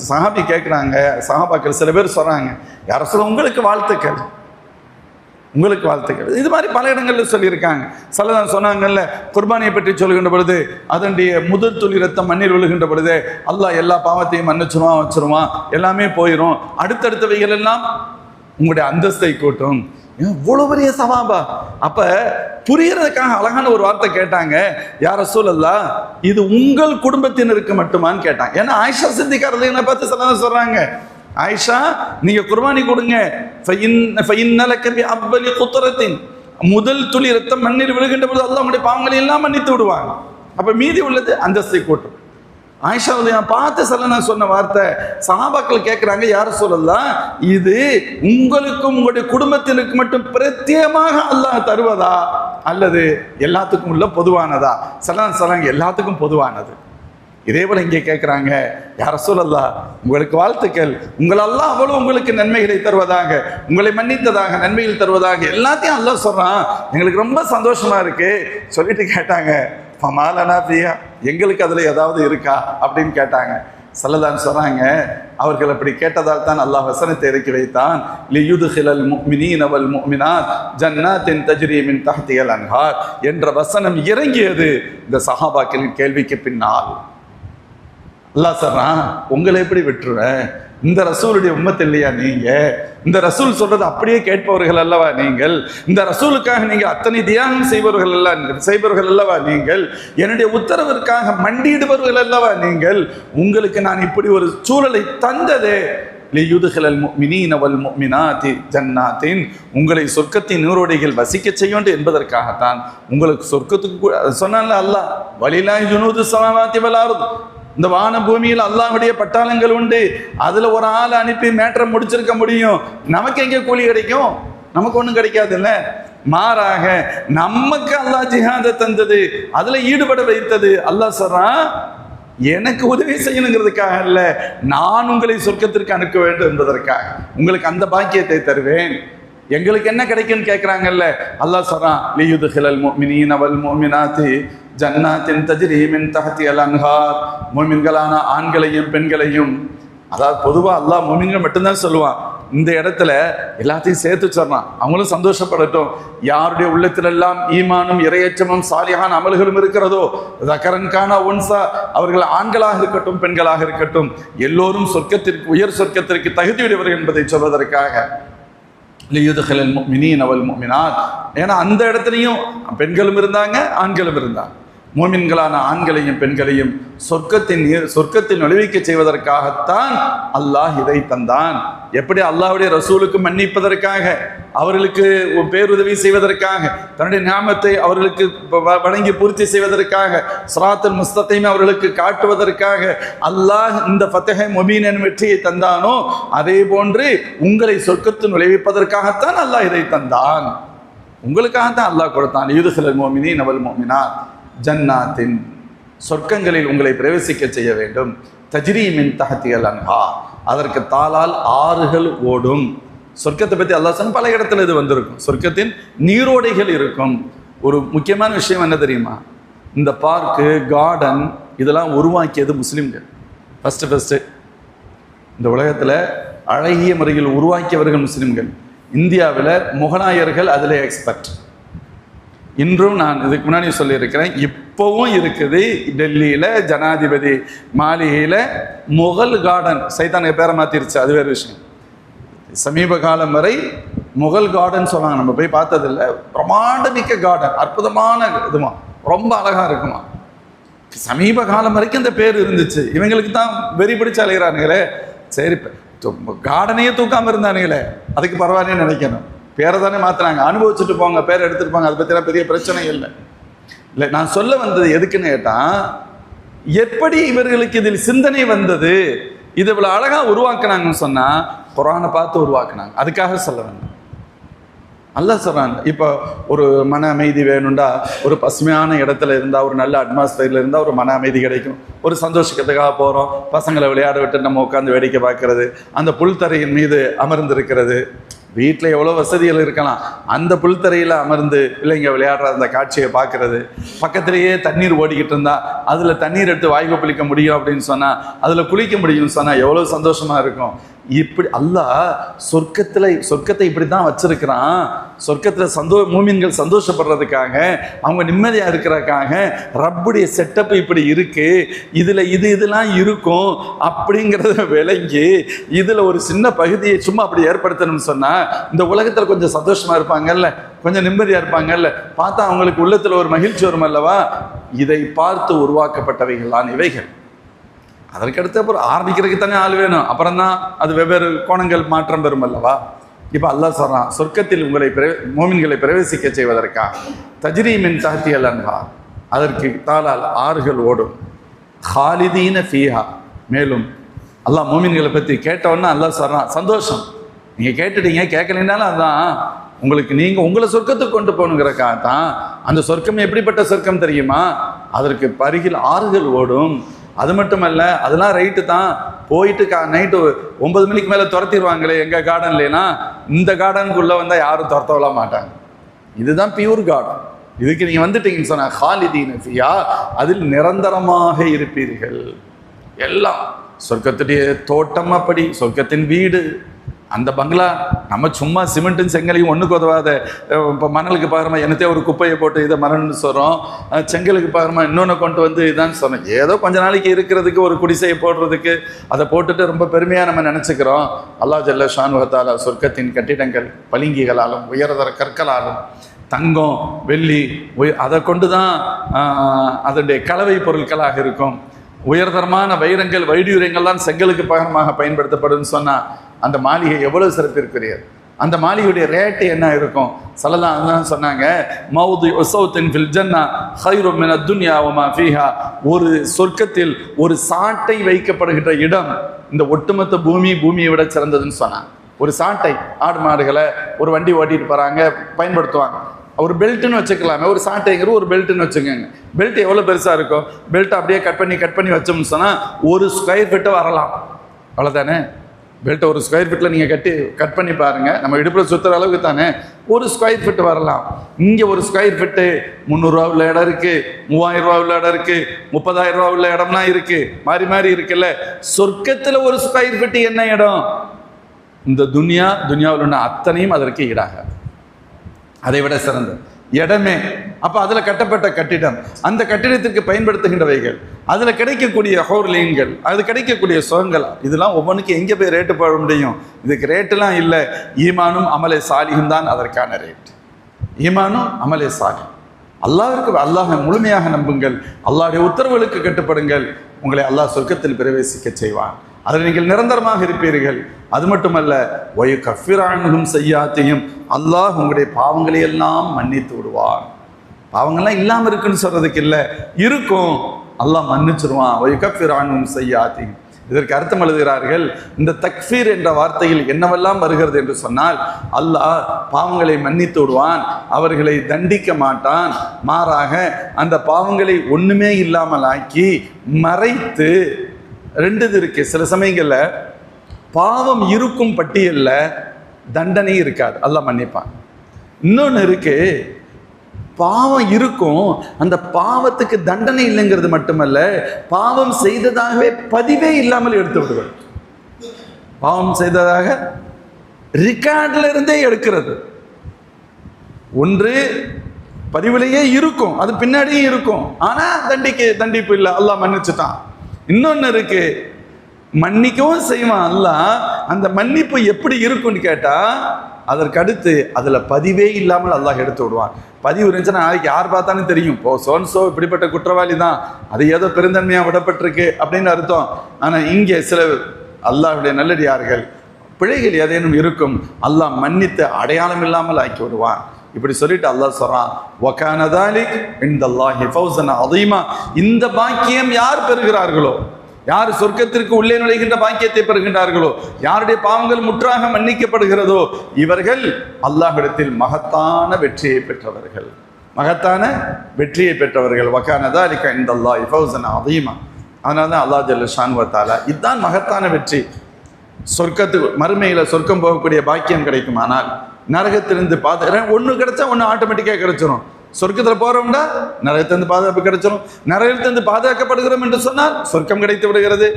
சஹாபி கேட்குறாங்க, சஹாபாக்கள் சில பேர் சொல்கிறாங்க, யார சொல்ல உங்களுக்கு வாழ்த்துக்கள், உங்களுக்கு வாழ்த்துக்கள். இது மாதிரி பல இடங்களில் சொல்லியிருக்காங்க. சல்லல்லாஹு சொன்னாங்கல்ல, குர்பானியை பற்றி சொல்கின்ற பொழுது அதனுடைய முதல் துளி ரத்தம் மண்ணில் விழுகின்ற பொழுது அல்லாஹ் எல்லா பாவத்தையும் மன்னிச்சுருவான், வச்சிருவான், எல்லாமே போயிடும். அடுத்தடுத்தவைகள் எல்லாம் உங்களுடைய அந்தஸ்தை கூட்டும். இவ்வளோ பெரிய சவாபா. அப்ப புரியறதுக்காக அழகான ஒரு வார்த்தை கேட்டாங்க, யார் ரசூலல்லாஹ் இது உங்கள் குடும்பத்தினருக்கு மட்டுமான்னு கேட்டாங்க. ஏன்னா ஆயிஷா சித்திகா ரலியல்லாஹு பார்த்து சல்லல்லாஹு சொல்றாங்க, ஆயிஷா நீங்க குர்பானி கொடுங்க, முதல் துளி ரத்தம் மண்ணில் விழுகின்ற போது அல்லாஹ் உங்களுடைய பாவங்களை எல்லாம் மன்னித்து விடுவாங்க. அப்ப மீதி உள்ளது அந்தஸ்தை கூட்டும். ஆயிஷா பார்த்து சல்லல்லாஹு சொன்ன வார்த்தை. சஹாபாக்கள் கேட்கிறாங்க, யார் ரசூலல்லாஹ் இது உங்களுக்கும் உங்களுடைய குடும்பத்தினருக்கு மட்டும் பிரத்யேகமாக அல்லாஹ் தருவதா அல்லது எல்லாத்துக்கும் உள்ள பொதுவானதா? சல்லல்லாஹு சொல்றாங்க, எல்லாத்துக்கும் பொதுவானது. இதே போல இங்கே கேட்குறாங்க, யார் ரசூலல்லாஹ் உங்களுக்கு வாழ்த்துக்கள், உங்கள் அல்லாஹ் அவ்வளவு உங்களுக்கு நன்மைகளை தருவதாக, உங்களை மன்னித்ததாக, நன்மைகள் தருவதாக, எல்லாத்தையும் அல்லாஹ் சொல்றான், எங்களுக்கு ரொம்ப சந்தோஷமா இருக்கு. சொல்லிட்டு கேட்டாங்க, ஃபமாலனா ஃபியா எங்களுக்கு அதுல ஏதாவது இருக்கா அப்படின்னு கேட்டாங்க. ஸல்லல்லாஹு சொல்றாங்க, அவர்கள் அப்படி கேட்டதால் தான் அல்லாஹ் வசனத்தை இறக்கி வைத்தான், லியுத்ஹிலல் முஃமினீன வல் முஃமினாத் ஜன்னாத்தின் தஜ்ரி மின் தஹ்திஹல் அன்ஹார் என்ற வசனம் இறங்கியது இந்த சஹாபாக்களின் கேள்விக்கு பின்னால். அல்லாஹ் சொல்றான், உங்களை எப்படி விட்டுருவேன், இந்த ரசூலுடைய உம்மத் இல்லையா நீங்க? இந்த ரசூல் சொல்றது அப்படியே கேட்பவர்கள் அல்லவா நீங்கள்? இந்த ரசூலுக்காக நீங்க அத்தனை தியாகம் செய்பவர்கள் அல்லவா நீங்கள்? என்னுடைய உத்தரவிற்காக மண்டியிடுபவர்கள் அல்லவா நீங்கள்? உங்களுக்கு நான் இப்படி ஒரு சூழலை தந்ததே லியுத்ஹிலல் முஃமினீன வல் முஃமினாத்தி ஜன்னாத்தின், உங்களை சொர்க்கத்தின் நீரோடைகள் வசிக்க செய்யும் என்பதற்காகத்தான். உங்களுக்கு சொர்க்கத்துக்கு சொன்னால அல்லாஹ், வலில்லாஹி ஜுனூது ஸமாவாத்தி வல் அர்த், இந்த வான பூமியில் அல்லாஹ்வுடைய பட்டாளங்கள் உண்டு, அதுல ஒரு ஆள் அனுப்பி மேட்டரை முடிச்சிருக்க முடியும். நமக்கு எங்கே கூலி கிடைக்கும்? நமக்கு ஒன்றும் கிடைக்காது இல்ல. மாறாக நமக்கு அல்லாஹ் ஜிஹாத தந்தது, அதுல ஈடுபட வைத்தது. அல்லாஹ் சொல்றான், எனக்கு உதவி செய்யணுங்கிறதுக்காக அல்ல, நான் உங்களை சொர்க்கத்திற்கு அனுப்ப வேண்டும் என்பதற்காக உங்களுக்கு அந்த பாக்கியத்தை தருவேன். எங்களுக்கு என்ன கிடைக்கும்னு கேட்குறாங்கல்ல, அல்லாஹ் சொல்றான், லியுத்ஹிலல் முஃமினீன வல் முஃமினாத்தி ஜன்னாத்தின் தஜ்ரி மின் தஹ்திஹல் அன்ஹார், முஃமின்களான ஆண்களையும் பெண்களையும், அதாவது பொதுவாக அல்லாஹ் முஃமின்கள் மட்டும்தான் சொல்லுவான். இந்த இடத்துல எல்லாத்தையும் சேர்த்து சொல்றான், அவங்களும் சந்தோஷப்படட்டும். யாருடைய உள்ளத்திலெல்லாம் ஈமானும் இறையச்சமும் சாலிஹான அமல்களும் இருக்கிறதோ, தக்கரன்கான ஒன்சா, அவர்கள் ஆண்களாக இருக்கட்டும் பெண்களாக இருக்கட்டும், எல்லோரும் சொர்க்கத்திற்கு, உயர் சொர்க்கத்திற்கு தகுதியுடையவர்கள் என்பதை சொல்வதற்காக லியுத்ஹிலல் முஃமினீன வல் முஃமினாத். ஏன்னா அந்த இடத்துலையும் பெண்களும் இருந்தாங்க, ஆண்களும் இருந்தாங்க. மோமின்களான ஆண்களையும் பெண்களையும் சொர்க்கத்தில் நுழைவிக்க செய்வதற்காகத்தான் அல்லாஹ் இதை தந்தான். எப்படி அல்லாஹ்வுடைய ரசூலுக்கு மன்னிப்பதற்காக, அவர்களுக்கு பேருதவி செய்வதற்காக, தன்னுடைய நியாமத்தை அவர்களுக்கு வழங்கி பூர்த்தி செய்வதற்காக, ஸிராத்துல் முஸ்தகீம் அவர்களுக்கு காட்டுவதற்காக அல்லாஹ் இந்த ஃபத்ஹ் முபீன் எனும் வெற்றியை தந்தானோ, அதே போன்று உங்களை சொர்க்கத்தில் நுழைவிப்பதற்காகத்தான் அல்லாஹ் இதை தந்தான். உங்களுக்காகத்தான் அல்லாஹ் கொடுத்தான். லியுத்ஹிலல் முஃமினீன வல் முஃமினாத் ஜன்னாத்தின், சொர்க்கங்களில் உங்களை பிரவேசிக்க செய்ய வேண்டும். தஜ்ரி மின் தஹ்திஹல் அன்ஹார், அதற்கு தாளால் ஆறுகள் ஓடும். சொர்க்கத்தை பற்றி அல்லாஹ் சொன்ன பல இடத்துல இது வந்திருக்கும். சொர்க்கத்தின் நீரோடைகள் இருக்கும். ஒரு முக்கியமான விஷயம் என்ன தெரியுமா? இந்த பார்க்கு, கார்டன் இதெல்லாம் உருவாக்கியது முஸ்லிம்கள். ஃபஸ்ட்டு இந்த உலகத்தில் அழகிய முறையில் உருவாக்கியவர்கள் முஸ்லிம்கள். இந்தியாவில் முகலாயர்கள் அதில் எக்ஸ்பர்ட். இன்றும் நான் இதுக்கு முன்னாடி சொல்லியிருக்கிறேன், இப்போவும் இருக்குது. டெல்லியில் ஜனாதிபதி மாளிகையில் முகல் கார்டன், சைத்தான பேரை மாற்றிருச்சு, அது வேறு விஷயம். சமீப காலம் வரை முகல் கார்டன் சொல்லுவாங்க, நம்ம போய் பார்த்ததில்லை. பிரமாண்டமிக்க கார்டன், அற்புதமான இதுமா, ரொம்ப அழகாக இருக்குமா. சமீப காலம் வரைக்கும் இந்த பேர் இருந்துச்சு. இவங்களுக்கு தான் வெறி பிடிச்சு அலைகிறானுங்களே. சரி, கார்டனையே தூக்காமல் இருந்தானுங்களே, அதுக்கு பரவாயில்லன்னு நினைக்கணும். பேரை தானே மாற்றுறாங்க, அனுபவிச்சுட்டு போங்க, பேரை எடுத்துகிட்டு போங்க, அதை பற்றிலாம் பெரிய பிரச்சனை இல்லை. நான் சொல்ல வந்தது எதுக்குன்னு கேட்டால், எப்படி இவர்களுக்கு இதில் சிந்தனை வந்தது, இது இவ்வளோ அழகாக உருவாக்குனாங்கன்னு சொன்னால் குர்ஆனை பார்த்து உருவாக்குனாங்க. அதுக்காக சொல்ல வந்தேன். அல்லாஹ் சொல்கிறான், இப்போ ஒரு மன அமைதி வேணும்டா, ஒரு பசுமையான இடத்துல இருந்தால், ஒரு நல்ல அட்மாஸ்பியரில் இருந்தால் ஒரு மன அமைதி கிடைக்கும். ஒரு சந்தோஷத்துக்காக போகிறோம், பசங்களை விளையாட விட்டு நம்ம உட்காந்து வேடிக்கை பார்க்கறது, அந்த புல்தரையின் மீது அமர்ந்திருக்கிறது, வீட்டில் எவ்வளோ வசதிகள் இருக்கலாம், அந்த புல்தரையில் அமர்ந்து பிள்ளைங்க விளையாடுற அந்த காட்சியை பார்க்கறது, பக்கத்திலேயே தண்ணீர் ஓடிக்கிட்டு இருந்தால் அதில் தண்ணீர் எடுத்து வாய் கொப்பளிக்க முடியும் அப்படின்னு சொன்னால், அதில் குளிக்க முடியும்னு சொன்னால் எவ்வளோ சந்தோஷமாக இருக்கும். இப்படி அல்லாஹ் சொர்க்கத்தை இப்படி தான் வச்சிருக்கிறான். சொர்க்கத்தில் மூமின்கள் சந்தோஷப்படுறதுக்காக, அவங்க நிம்மதியாக இருக்கிறதுக்காக ரப்புடைய செட்டப் இப்படி இருக்கு, இதில் இதெல்லாம் இருக்கும் அப்படிங்கிறத விளங்கி இதில் ஒரு சின்ன பகுதியை சும்மா அப்படி ஏற்படுத்தணும்னு சொன்னால் இந்த உலகத்தில் கொஞ்சம் சந்தோஷமாக இருப்பாங்கல்ல, கொஞ்சம் நிம்மதியாக இருப்பாங்கல்ல, பார்த்தா அவங்களுக்கு உள்ளத்தில் ஒரு மகிழ்ச்சி வரும் அல்லவா. இதை பார்த்து உருவாக்கப்பட்டவைகளான இவைகள். அதற்கடுத்து அப்புறம் ஆரம்பிக்கிறதுக்கு தானே ஆள் வேணும், அப்புறம் தான் அது வெவ்வேறு கோணங்கள் மாற்றம் பெறும் அல்லவா. இப்போ அல்லாஹ் சொல்றான், சொர்க்கத்தில் மோமின்களை பிரவேசிக்க செய்வதற்கா தஜ்ரீ மின் தஹ்திஹல் அன்ஹார், அதற்கு தாலால் ஆறுகள் ஓடும், ஹாலிதீன ஃபீஹா. மேலும் அல்லாஹ் மோமின்களை பற்றி கேட்டவொன்னா அல்லாஹ் சொல்றான், சந்தோஷம், நீங்கள் கேட்டுட்டீங்க, கேட்கலைன்னாலும் அதுதான் உங்களுக்கு, நீங்கள் உங்களை சொர்க்கத்துக்கு கொண்டு போகணுங்கிறக்காக தான். அந்த சொர்க்கம் எப்படிப்பட்ட சொர்க்கம் தெரியுமா, அதற்கு பருகில் ஆறுகள் ஓடும். அது மட்டுமல்ல, அதெல்லாம் ரைட்டு தான், போயிட்டு நைட்டு 9 மணிக்கு மேலே துரத்திடுவாங்களே எங்கள் கார்டன்லேனா, இந்த கார்டனுக்குள்ளே வந்தால் யாரும் துரத்தவள மாட்டாங்க. இதுதான் பியூர் கார்டன். இதுக்கு நீங்கள் வந்துட்டீங்கன்னு சொன்னால் ஹாலிதீன ஃபியா, அதில் நிரந்தரமாக இருப்பீர்கள். எல்லாம் சொர்க்கத்துடைய தோட்டம், அப்படி சொர்க்கத்தின் வீடு, அந்த பங்களா. நம்ம சும்மா சிமெண்ட்டும் செங்கலையும் ஒன்றுக்கு உதவாத, இப்போ மணலுக்கு பகரமாக என்னத்தையே ஒரு குப்பையை போட்டு இதை மணல்னு சொல்கிறோம், செங்கலுக்கு பகரமாக இன்னொன்று கொண்டு வந்து இதான்னு சொன்னோம். ஏதோ கொஞ்ச நாளைக்கு இருக்கிறதுக்கு ஒரு குடிசையை போடுறதுக்கு அதை போட்டுட்டு ரொம்ப பெருமையாக நம்ம நினச்சிக்கிறோம். அல்லாஹ் ஜல்ல ஷானு வ தஆலா சொர்க்கத்தின் கட்டிடங்கள் பளிங்கிகளாலும் உயர்தர கற்களாலும் தங்கம் வெள்ளி அதை கொண்டு தான் அதனுடைய கலவை பொருட்களாக இருக்கும். உயர்தரமான வைரங்கள் வைடூரியங்கள்லாம் செங்கலுக்கு பகரமாக பயன்படுத்தப்படும்னு சொன்னால் அந்த மாளிகை எவ்வளவு சிறப்பிற்குரியது. அந்த மாளிகையுடைய ரேட்டு என்ன இருக்கும்? ஸல்லல்லாஹு அலைஹி வஸல்லம் சொன்னாங்க, மௌது உஸௌத்தின் ஃபில் ஜன்னா கைரும் மினத் துன்யா வமா ஃபீஹா. ஒரு சொர்க்கத்தில் ஒரு சாட்டை வைக்கப்படுகின்ற இடம் இந்த ஒட்டுமொத்த பூமியை விட சிறந்ததுன்னு சொன்னாங்க. ஒரு சாட்டை, ஆடு மாடுகளை ஒரு வண்டி ஓட்டிட்டு போகிறாங்க, பயன்படுத்துவாங்க. ஒரு பெல்ட்டுன்னு வச்சுக்கலாமே, ஒரு சாட்டைங்கிற ஒரு பெல்ட்டுன்னு வச்சுக்கோங்க. பெல்ட் எவ்வளோ பெருசாக இருக்கும், பெல்ட்டை அப்படியே கட் பண்ணி வச்சோம்னு சொன்னால் 1 ஸ்கொயர் ஃபீட்டு வரலாம், அவ்வளோதானே. பெல்ட்டை 1 ஸ்கொயர் ஃபீட்டில் நீங்கள் கட் பண்ணி பாருங்கள், நம்ம இடுப்பில் சுற்றுற அளவுக்கு தானே 1 ஸ்கொயர் ஃபீட்டு வரலாம். இங்கே 1 ஸ்கொயர் ஃபீட்டு 300 ரூபா உள்ள இடம் இருக்குது, 3000 ரூபா உள்ள இடம் இருக்குது, 30,000 ரூபா உள்ள இடம்லாம் இருக்குது, மாறி இருக்குல்ல. சொர்க்கத்தில் 1 ஸ்கொயர் ஃபீட்டு என்ன இடம்? இந்த துன்யாவில் உள்ள அத்தனையும் அதற்கு ஈடாகாது, அதை விட சிறந்த இடமே. அப்போ அதில் கட்டப்பட்ட கட்டிடம், அந்த கட்டிடத்திற்கு பயன்படுத்துகின்றவைகள், அதில் கிடைக்கக்கூடிய ஹோர்லீன்கள், அது கிடைக்கக்கூடிய சுகங்கள், இதெல்லாம் ஒவ்வொன்றுக்கும் எங்கே போய் ரேட்டு போட முடியும்? இதுக்கு ரேட்டெல்லாம் இல்லை. ஈமானும் அமலே சாலிஹும் தான் அதற்கான ரேட். ஈமானும் அமலே சாலிஹ். அல்லாஹை முழுமையாக நம்புங்கள், அல்லாஹ்வுடைய உத்தரவுகளுக்கு கட்டுப்படுங்கள், உங்களை அல்லாஹ் சொர்க்கத்தில் பிரவேசிக்க செய்வான். அதில் நீங்கள் நிரந்தரமாக இருப்பீர்கள். அது மட்டுமல்ல, ஒய் கஃபிரானும் செய்யாத்தையும் அல்லாஹ் உங்களுடைய பாவங்களை எல்லாம் மன்னித்து விடுவான். பாவங்கள்லாம் இல்லாமல் இருக்குன்னு சொல்றதுக்கு இல்லை, இருக்கும், அல்லாஹ் மன்னிச்சிருவான். ஒய் கஃபிரானும் செய்யாத்தையும். இதற்கு அர்த்தம் எழுதுகிறார்கள், இந்த தக்ஃபீர் என்ற வார்த்தையில் என்னவெல்லாம் வருகிறது என்று சொன்னால், அல்லாஹ் பாவங்களை மன்னித்து விடுவான், அவர்களை தண்டிக்க மாட்டான், மாறாக அந்த பாவங்களை ஒன்றுமே இல்லாமல் ஆக்கி மறைத்து. 2 இருக்கு. சில சமயங்களில் பாவம் இருக்கும் பட்டியலில் தண்டனை இருக்காது, அல்லாஹ் மன்னிப்பான். இன்னொன்று இருக்கு, பாவம் இருக்கும், அந்த பாவத்துக்கு தண்டனை இல்லைங்கிறது மட்டுமல்ல, பாவம் செய்ததாகவே பதிவே இல்லாமல் எடுத்து விடுவது. பாவம் செய்ததாக ரிகார்டில் இருந்தே எடுக்கிறது. ஒன்று பதிவிலேயே இருக்கும், அது பின்னாடியே இருக்கும், ஆனால் தண்டிப்பு இல்லை, அல்லாஹ் மன்னிச்சுட்டான். இன்னொன்று இருக்கு, மன்னிக்கவும் செய்வான் அல்லாஹ். அந்த மன்னிப்பு எப்படி இருக்கும்னு கேட்டால், அதற்கு அடுத்து அதில் பதிவே இல்லாமல் அல்லாஹ் எடுத்து விடுவான். பதிவு இருந்துச்சுன்னா நாளைக்கு யார் பார்த்தாலும் தெரியும், சோன்சோ இப்படிப்பட்ட குற்றவாளி தான், அது ஏதோ பெருந்தன்மையாக விடப்பட்டிருக்கு அப்படின்னு அர்த்தம். ஆனால் இங்கே சில அல்லாஹ்வுடைய நல்லடியார்கள் பிழைகள் ஏதேனும் இருக்கும், அல்லாஹ் மன்னித்து அடையாளம் இல்லாமல் ஆக்கி விடுவான். இப்படி சொல்லிட்டு அல்லாஹ் சொல்றான், வகான தாலிக் இன்தல்லாஹி ஃபௌஸன் அதீமா. இந்த பாக்கியம் யார் பெறுகிறார்களோ, யார் சொர்க்கத்திற்கு உள்ளே நுழைகின்ற பாக்கியத்தை பெறுகின்றார்களோ, யாருடைய பாவங்கள் முற்றாக மன்னிக்கப்படுகிறதோ, இவர்கள் அல்லாஹ்விடத்தில் மகத்தான வெற்றியை பெற்றவர்கள், மகத்தான வெற்றியை பெற்றவர்கள். வகான தாலிக இன்தல்லாஹி ஃபௌஸன் அதீமா. அதனால தான் அல்லாஹ் ஜல்ல ஷானு வ தஆலா இதுதான் மகத்தான வெற்றி. சொர்க்கத்துக்கு மறுமையில் சொர்க்கம் போகக்கூடிய பாக்கியம் கிடைக்குமானால் நரகத்திலிருந்து ஒன்று கிடைச்சா ஒன்று ஆட்டோமேட்டிக்காக கிடைச்சிரும். சொர்க்கத்தில் போகிறோம்னா நரகத்திலிருந்து பாதுகாப்பு கிடைச்சிரும். நரகத்திலிருந்து பாதுகாக்கப்படுகிறோம் என்று சொன்னால் சொர்க்கம் கிடைத்து விடுகிறது.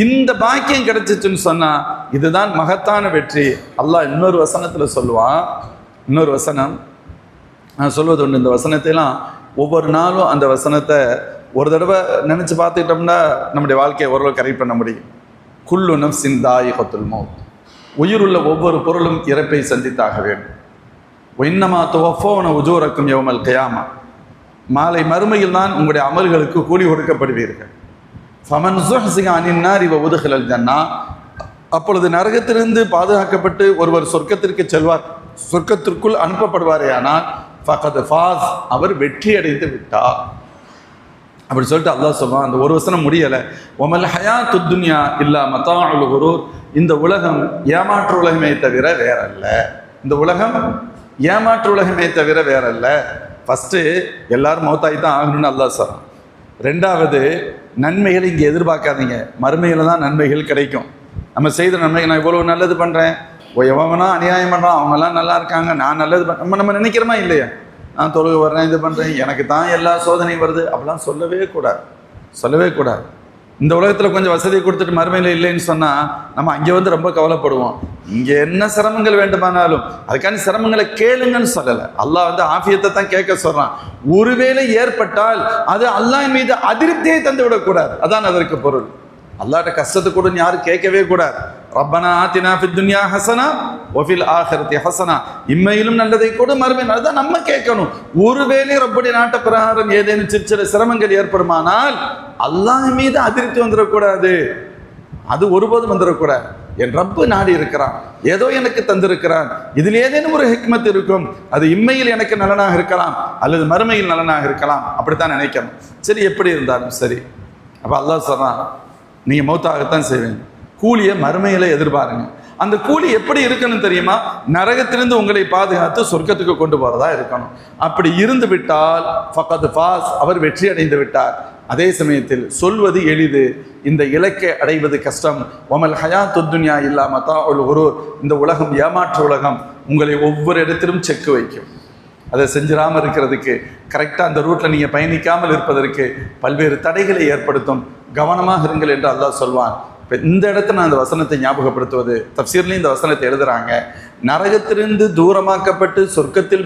இந்த பாக்கியம் கிடைச்சிச்சுன்னு சொன்னால் இதுதான் மகத்தான வெற்றி. அல்லாஹ் இன்னொரு வசனத்தில் சொல்லுவான். இன்னொரு வசனம் நான் சொல்வது உண்டு. இந்த வசனத்தைலாம் ஒவ்வொரு நாளும் அந்த வசனத்தை ஒரு தடவை நினச்சி பார்த்துக்கிட்டோம்னா நம்முடைய வாழ்க்கையை ஓரளவு கரெக்ட் பண்ண முடியும். குல்லு நஃப்ஸின் தாயிகத்துல் மௌத், உயிருள்ள ஒவ்வொரு பொருளும் இறப்பை சந்தித்தாக வேண்டும். இன்னமா துவஃபௌன உஜூரக்கும் யௌமல் கியாமா, மாலை மறுமையில் தான் உங்களுடைய அமல்களுக்கு கூலி கொடுக்கப்படுவீர்கள். ஃபமன் ஸுஹ்ஸிஹ அனின் நாரி வ உத்ஹிலல் ஜன்னா, அப்பொழுது நரகத்திலிருந்து பாதுகாக்கப்பட்டு ஒருவர் சொர்க்கத்திற்கு செல்வார், சொர்க்கத்திற்குள் அனுப்பப்படுவாரே ஆனால் ஃபகத் ஃபாஸ், அவர் வெற்றி அடைந்து விட்டார். அப்படி சொல்லிட்டு அல்லாஹ் சொல்லுவான். அந்த ஒரு வசனம் முடியலை. ஒமல் ஹயாத்துத் துன்யா இல்லா மதாஉல் குரூர், இந்த உலகம் ஏமாற்று உலகமே தவிர வேறல்ல. இந்த உலகம் ஏமாற்று உலகமே தவிர வேறல்ல. ஃபஸ்ட்டு எல்லாரும் மௌத்தாகி தான் ஆகணும்னு அல்லாஹ் சொல்கிறான். ரெண்டாவது, நன்மைகளை இங்கே எதிர்பார்க்காதீங்க, மறுமையில் தான் நன்மைகள் கிடைக்கும். நம்ம செய்த நன்மை, நான் இவ்வளோ நல்லது பண்ணுறேன், எவனா அநியாயம் பண்ணுறான், அவங்கெல்லாம் நல்லா இருக்காங்க, நான் நல்லது நம்ம நினைக்கிறோமா இல்லையா? நான் தொழுகை வர்றேன், இது பண்ணுறேன், எனக்கு தான் எல்லா சோதனையும் வருது, அப்படிலாம் சொல்லவே கூடாது, சொல்லவே கூடாது. இந்த உலகத்தில் கொஞ்சம் வசதி கொடுத்துட்டு மறுமையில் இல்லைன்னு சொன்னால் நம்ம அங்கே வந்து ரொம்ப கவலைப்படுவோம். இங்கே என்ன சிரமங்கள் வேண்டுமானாலும் அதுக்கான சிரமங்களை கேளுங்கன்னு சொல்லலை. அல்லாஹ் வந்து ஆஃபியத்தை தான் கேட்க சொல்கிறான். ஒருவேளை ஏற்பட்டால் அது அல்லாஹ் மீது அதிருப்தியை தந்து விடக்கூடாது, அதான் அதற்கு பொருள். அல்லாஹ்ட்ட கஷ்டத்தை கூட யாரும் கேட்கவே கூடாது. ரப்பனா ஆத்தினா ஃபித் துன்யா ஹஸனா வ ஃபில் ஆখিরাতি ஹஸனா, இம்மையிலும் நல்லதை கொடு, மறுமையிலும் நல்லதை நம்ம கேட்கணும். ஒருவேளை ரப்புடைய நாட்ட பிரகாரம் ஏதேனும் சிற்சில சிரமங்கள் ஏற்படுமானால் அல்லாஹ் மீது அதிருப்தி வந்துடக்கூடாது, அது ஒருபோதும் வந்துடக்கூடாது. என் ரப்பு நாடி இருக்கிறான், ஏதோ எனக்கு தந்திருக்கிறான், இதில் ஏதேனும் ஒரு ஹிக்மத் இருக்கும், அது இம்மையில் எனக்கு நலனாக இருக்கலாம் அல்லது மறுமையில் நலனாக இருக்கலாம், அப்படித்தான் நினைக்கணும். சரி, எப்படி இருந்தாலும் சரி. அப்போ அல்லாஹ் சொல்றான், நீங்கள் மௌத்தாகத்தான் செய்வீங்க, கூலியை மறுமையில் எதிர்பாருங்க. அந்த கூலி எப்படி இருக்கணும் தெரியுமா? நரகத்திலிருந்து உங்களை பாதுகாத்து சொர்க்கத்துக்கு கொண்டு போகிறதா இருக்கணும். அப்படி இருந்து விட்டால் ஃபகத் ஃபாஸ், அவர் வெற்றி அடைந்து விட்டார். அதே சமயத்தில் சொல்வது எளிது, இந்த இலக்கை அடைவது கஷ்டம். வமல் ஹயாத்துத் துன்யா இல்லா மதாஉல் குரூர், இந்த உலகம் ஏமாற்று உலகம், உங்களை ஒவ்வொரு இடத்திலும் செக்கு வைக்கும். அதை செஞ்சிடாமல் இருக்கிறதுக்கு, கரெக்டாக அந்த ரூட்டில் நீங்கள் பயணிக்காமல் இருப்பதற்கு பல்வேறு தடைகளை ஏற்படுத்தும். கவனமாக இருங்கள் என்று அல்லாஹ் சொல்வான். இப்போ இந்த இடத்துல நான் அந்த வசனத்தை ஞாபகப்படுத்துவது, தப்சீர்லையும் இந்த வசனத்தை எழுதுகிறாங்க. நரகத்திலிருந்து தூரமாக்கப்பட்டு சொர்க்கத்தில்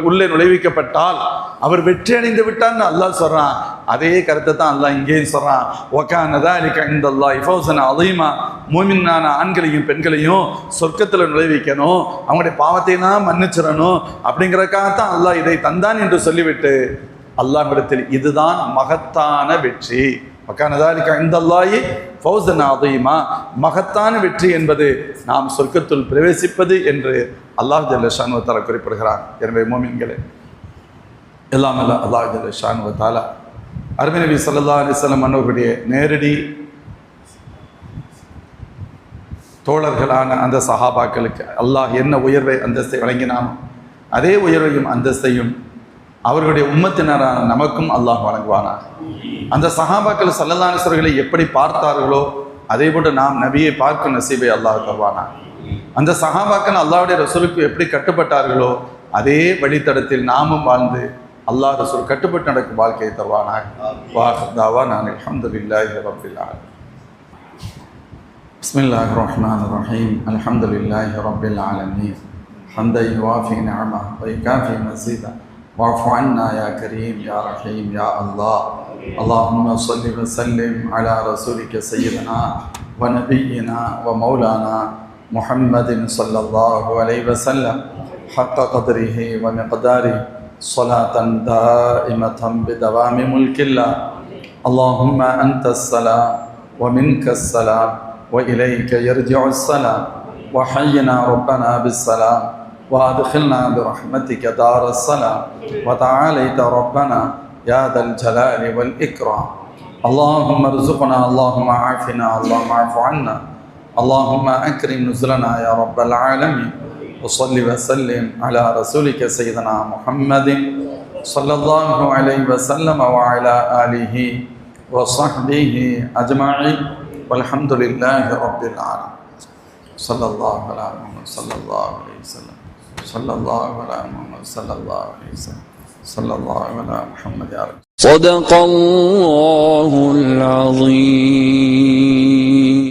உள்ளே நுழைவிக்கப்பட்டால் அவர் வெற்றி அடைந்து விட்டான்னு அல்லாஹ் சொல்கிறான். அதே கருத்தை தான் அல்லாஹ் இங்கேயும் சொல்கிறான். ஒகான தாலிக இன்தல்லாஹி ஃபௌஸன் அதீமா, மூமினான ஆண்களையும் பெண்களையும் சொர்க்கத்தில் நுழைவிக்கணும், அவங்களுடைய பாவத்தையெல்லாம் மன்னிச்சிடணும், அப்படிங்கிறதுக்காகத்தான் அல்லாஹ் இதை தந்தான் என்று சொல்லிவிட்டு அல்லாஹ்விடத்தில் இதுதான் மகத்தான வெற்றி. வக்கானதாலிக இன்தல்லாஹி ஃபௌஸன் அதீமா, மகத்தான வெற்றி என்பது நாம் சொர்க்கத்துள் பிரவேசிப்பது என்று அல்லாஹ் ஜல்ல ஷானு தஆலா குறிப்பிடுகிறார். எனவே மோமின்களே, எல்லாம் அல்ல அல்லாஹ் ஜல்ல ஷானு தஆலா அருமை நபி ஸல்லல்லாஹு அலைஹி வஸல்லம் அன்னவருடைய நேரடி தோழர்களான அந்த சஹாபாக்களுக்கு அல்லாஹ் என்ன உயர்வை அந்தஸ்தை வழங்கினானோ அதே உயர்வையும் அந்தஸ்தையும் அவர்களுடைய உம்மத்தினரான நமக்கும் அல்லாஹ் வழங்குவானாக. அந்த சஹாபாக்கள் ஸல்லல்லாஹு அலைஹி வஸல்லம் எப்படி பார்த்தார்களோ அதே போன்று நாம் நபியை பார்க்கும் நசீபை அல்லாஹ் தருவானாக. அந்த சஹாபாக்கள் அல்லாஹ்வுடைய ரசூலுக்கு எப்படி கட்டுப்பட்டார்களோ அதே வழித்தடத்தில் நாமும் வாழ்ந்து அல்லாஹ் ரசூல் கட்டுப்பட்டு நடக்கும் வாழ்க்கையை தருவானாக. வாஹிர் தாவானா அல்ஹம்துலில்லாஹி ரப்பில் ஆலமீன். பிஸ்மில்லாஹிர் ரஹ்மானிர் ரஹீம். அல்ஹம்துலில்லாஹி ரப்பில் ஆலமீன். ஹம்தன் யுவாஃபி நிஅமஹு வ யுகாஃபி மஸீதா واعف عنا يا كريم يا رحيم يا الله. اللهم صل وسلم على رسولك سيدنا ونبينا ومولانا محمد صلى الله عليه وسلم حق قدره ومقداره صلاة دائمة بدوام ملك الله. اللهم أنت السلام ومنك السلام وإليك يرجع السلام. وحينا ربنا بالسلام وادخلنا برحمتك دار السلام. وتعاليت ربنا يا ذا الجلال والإكرام. اللهم ارزقنا، اللهم عافنا، اللهم اعف عنا، اللهم أكرم نزلنا يا رب العالمين. وصل وسلم على رسولك سيدنا محمد صلى الله عليه وسلم وعلى آله وصحبه أجمعين. வல்ஹம்துலில்லாஹி ரப்பில் ஆலமீன். ஸல்லல்லாஹு அலா முஹம்மத் ஸல்லல்லாஹு அலைஹி வஸல்லம். ஸல்லல்லாஹு அலா முஹம்மத் ஸல்லல்லாஹு அலைஹி வஸல்லம். ஸல்லல்லாஹு அலா முஹம்மத் யா ரப்பி. صدق الله العظيم.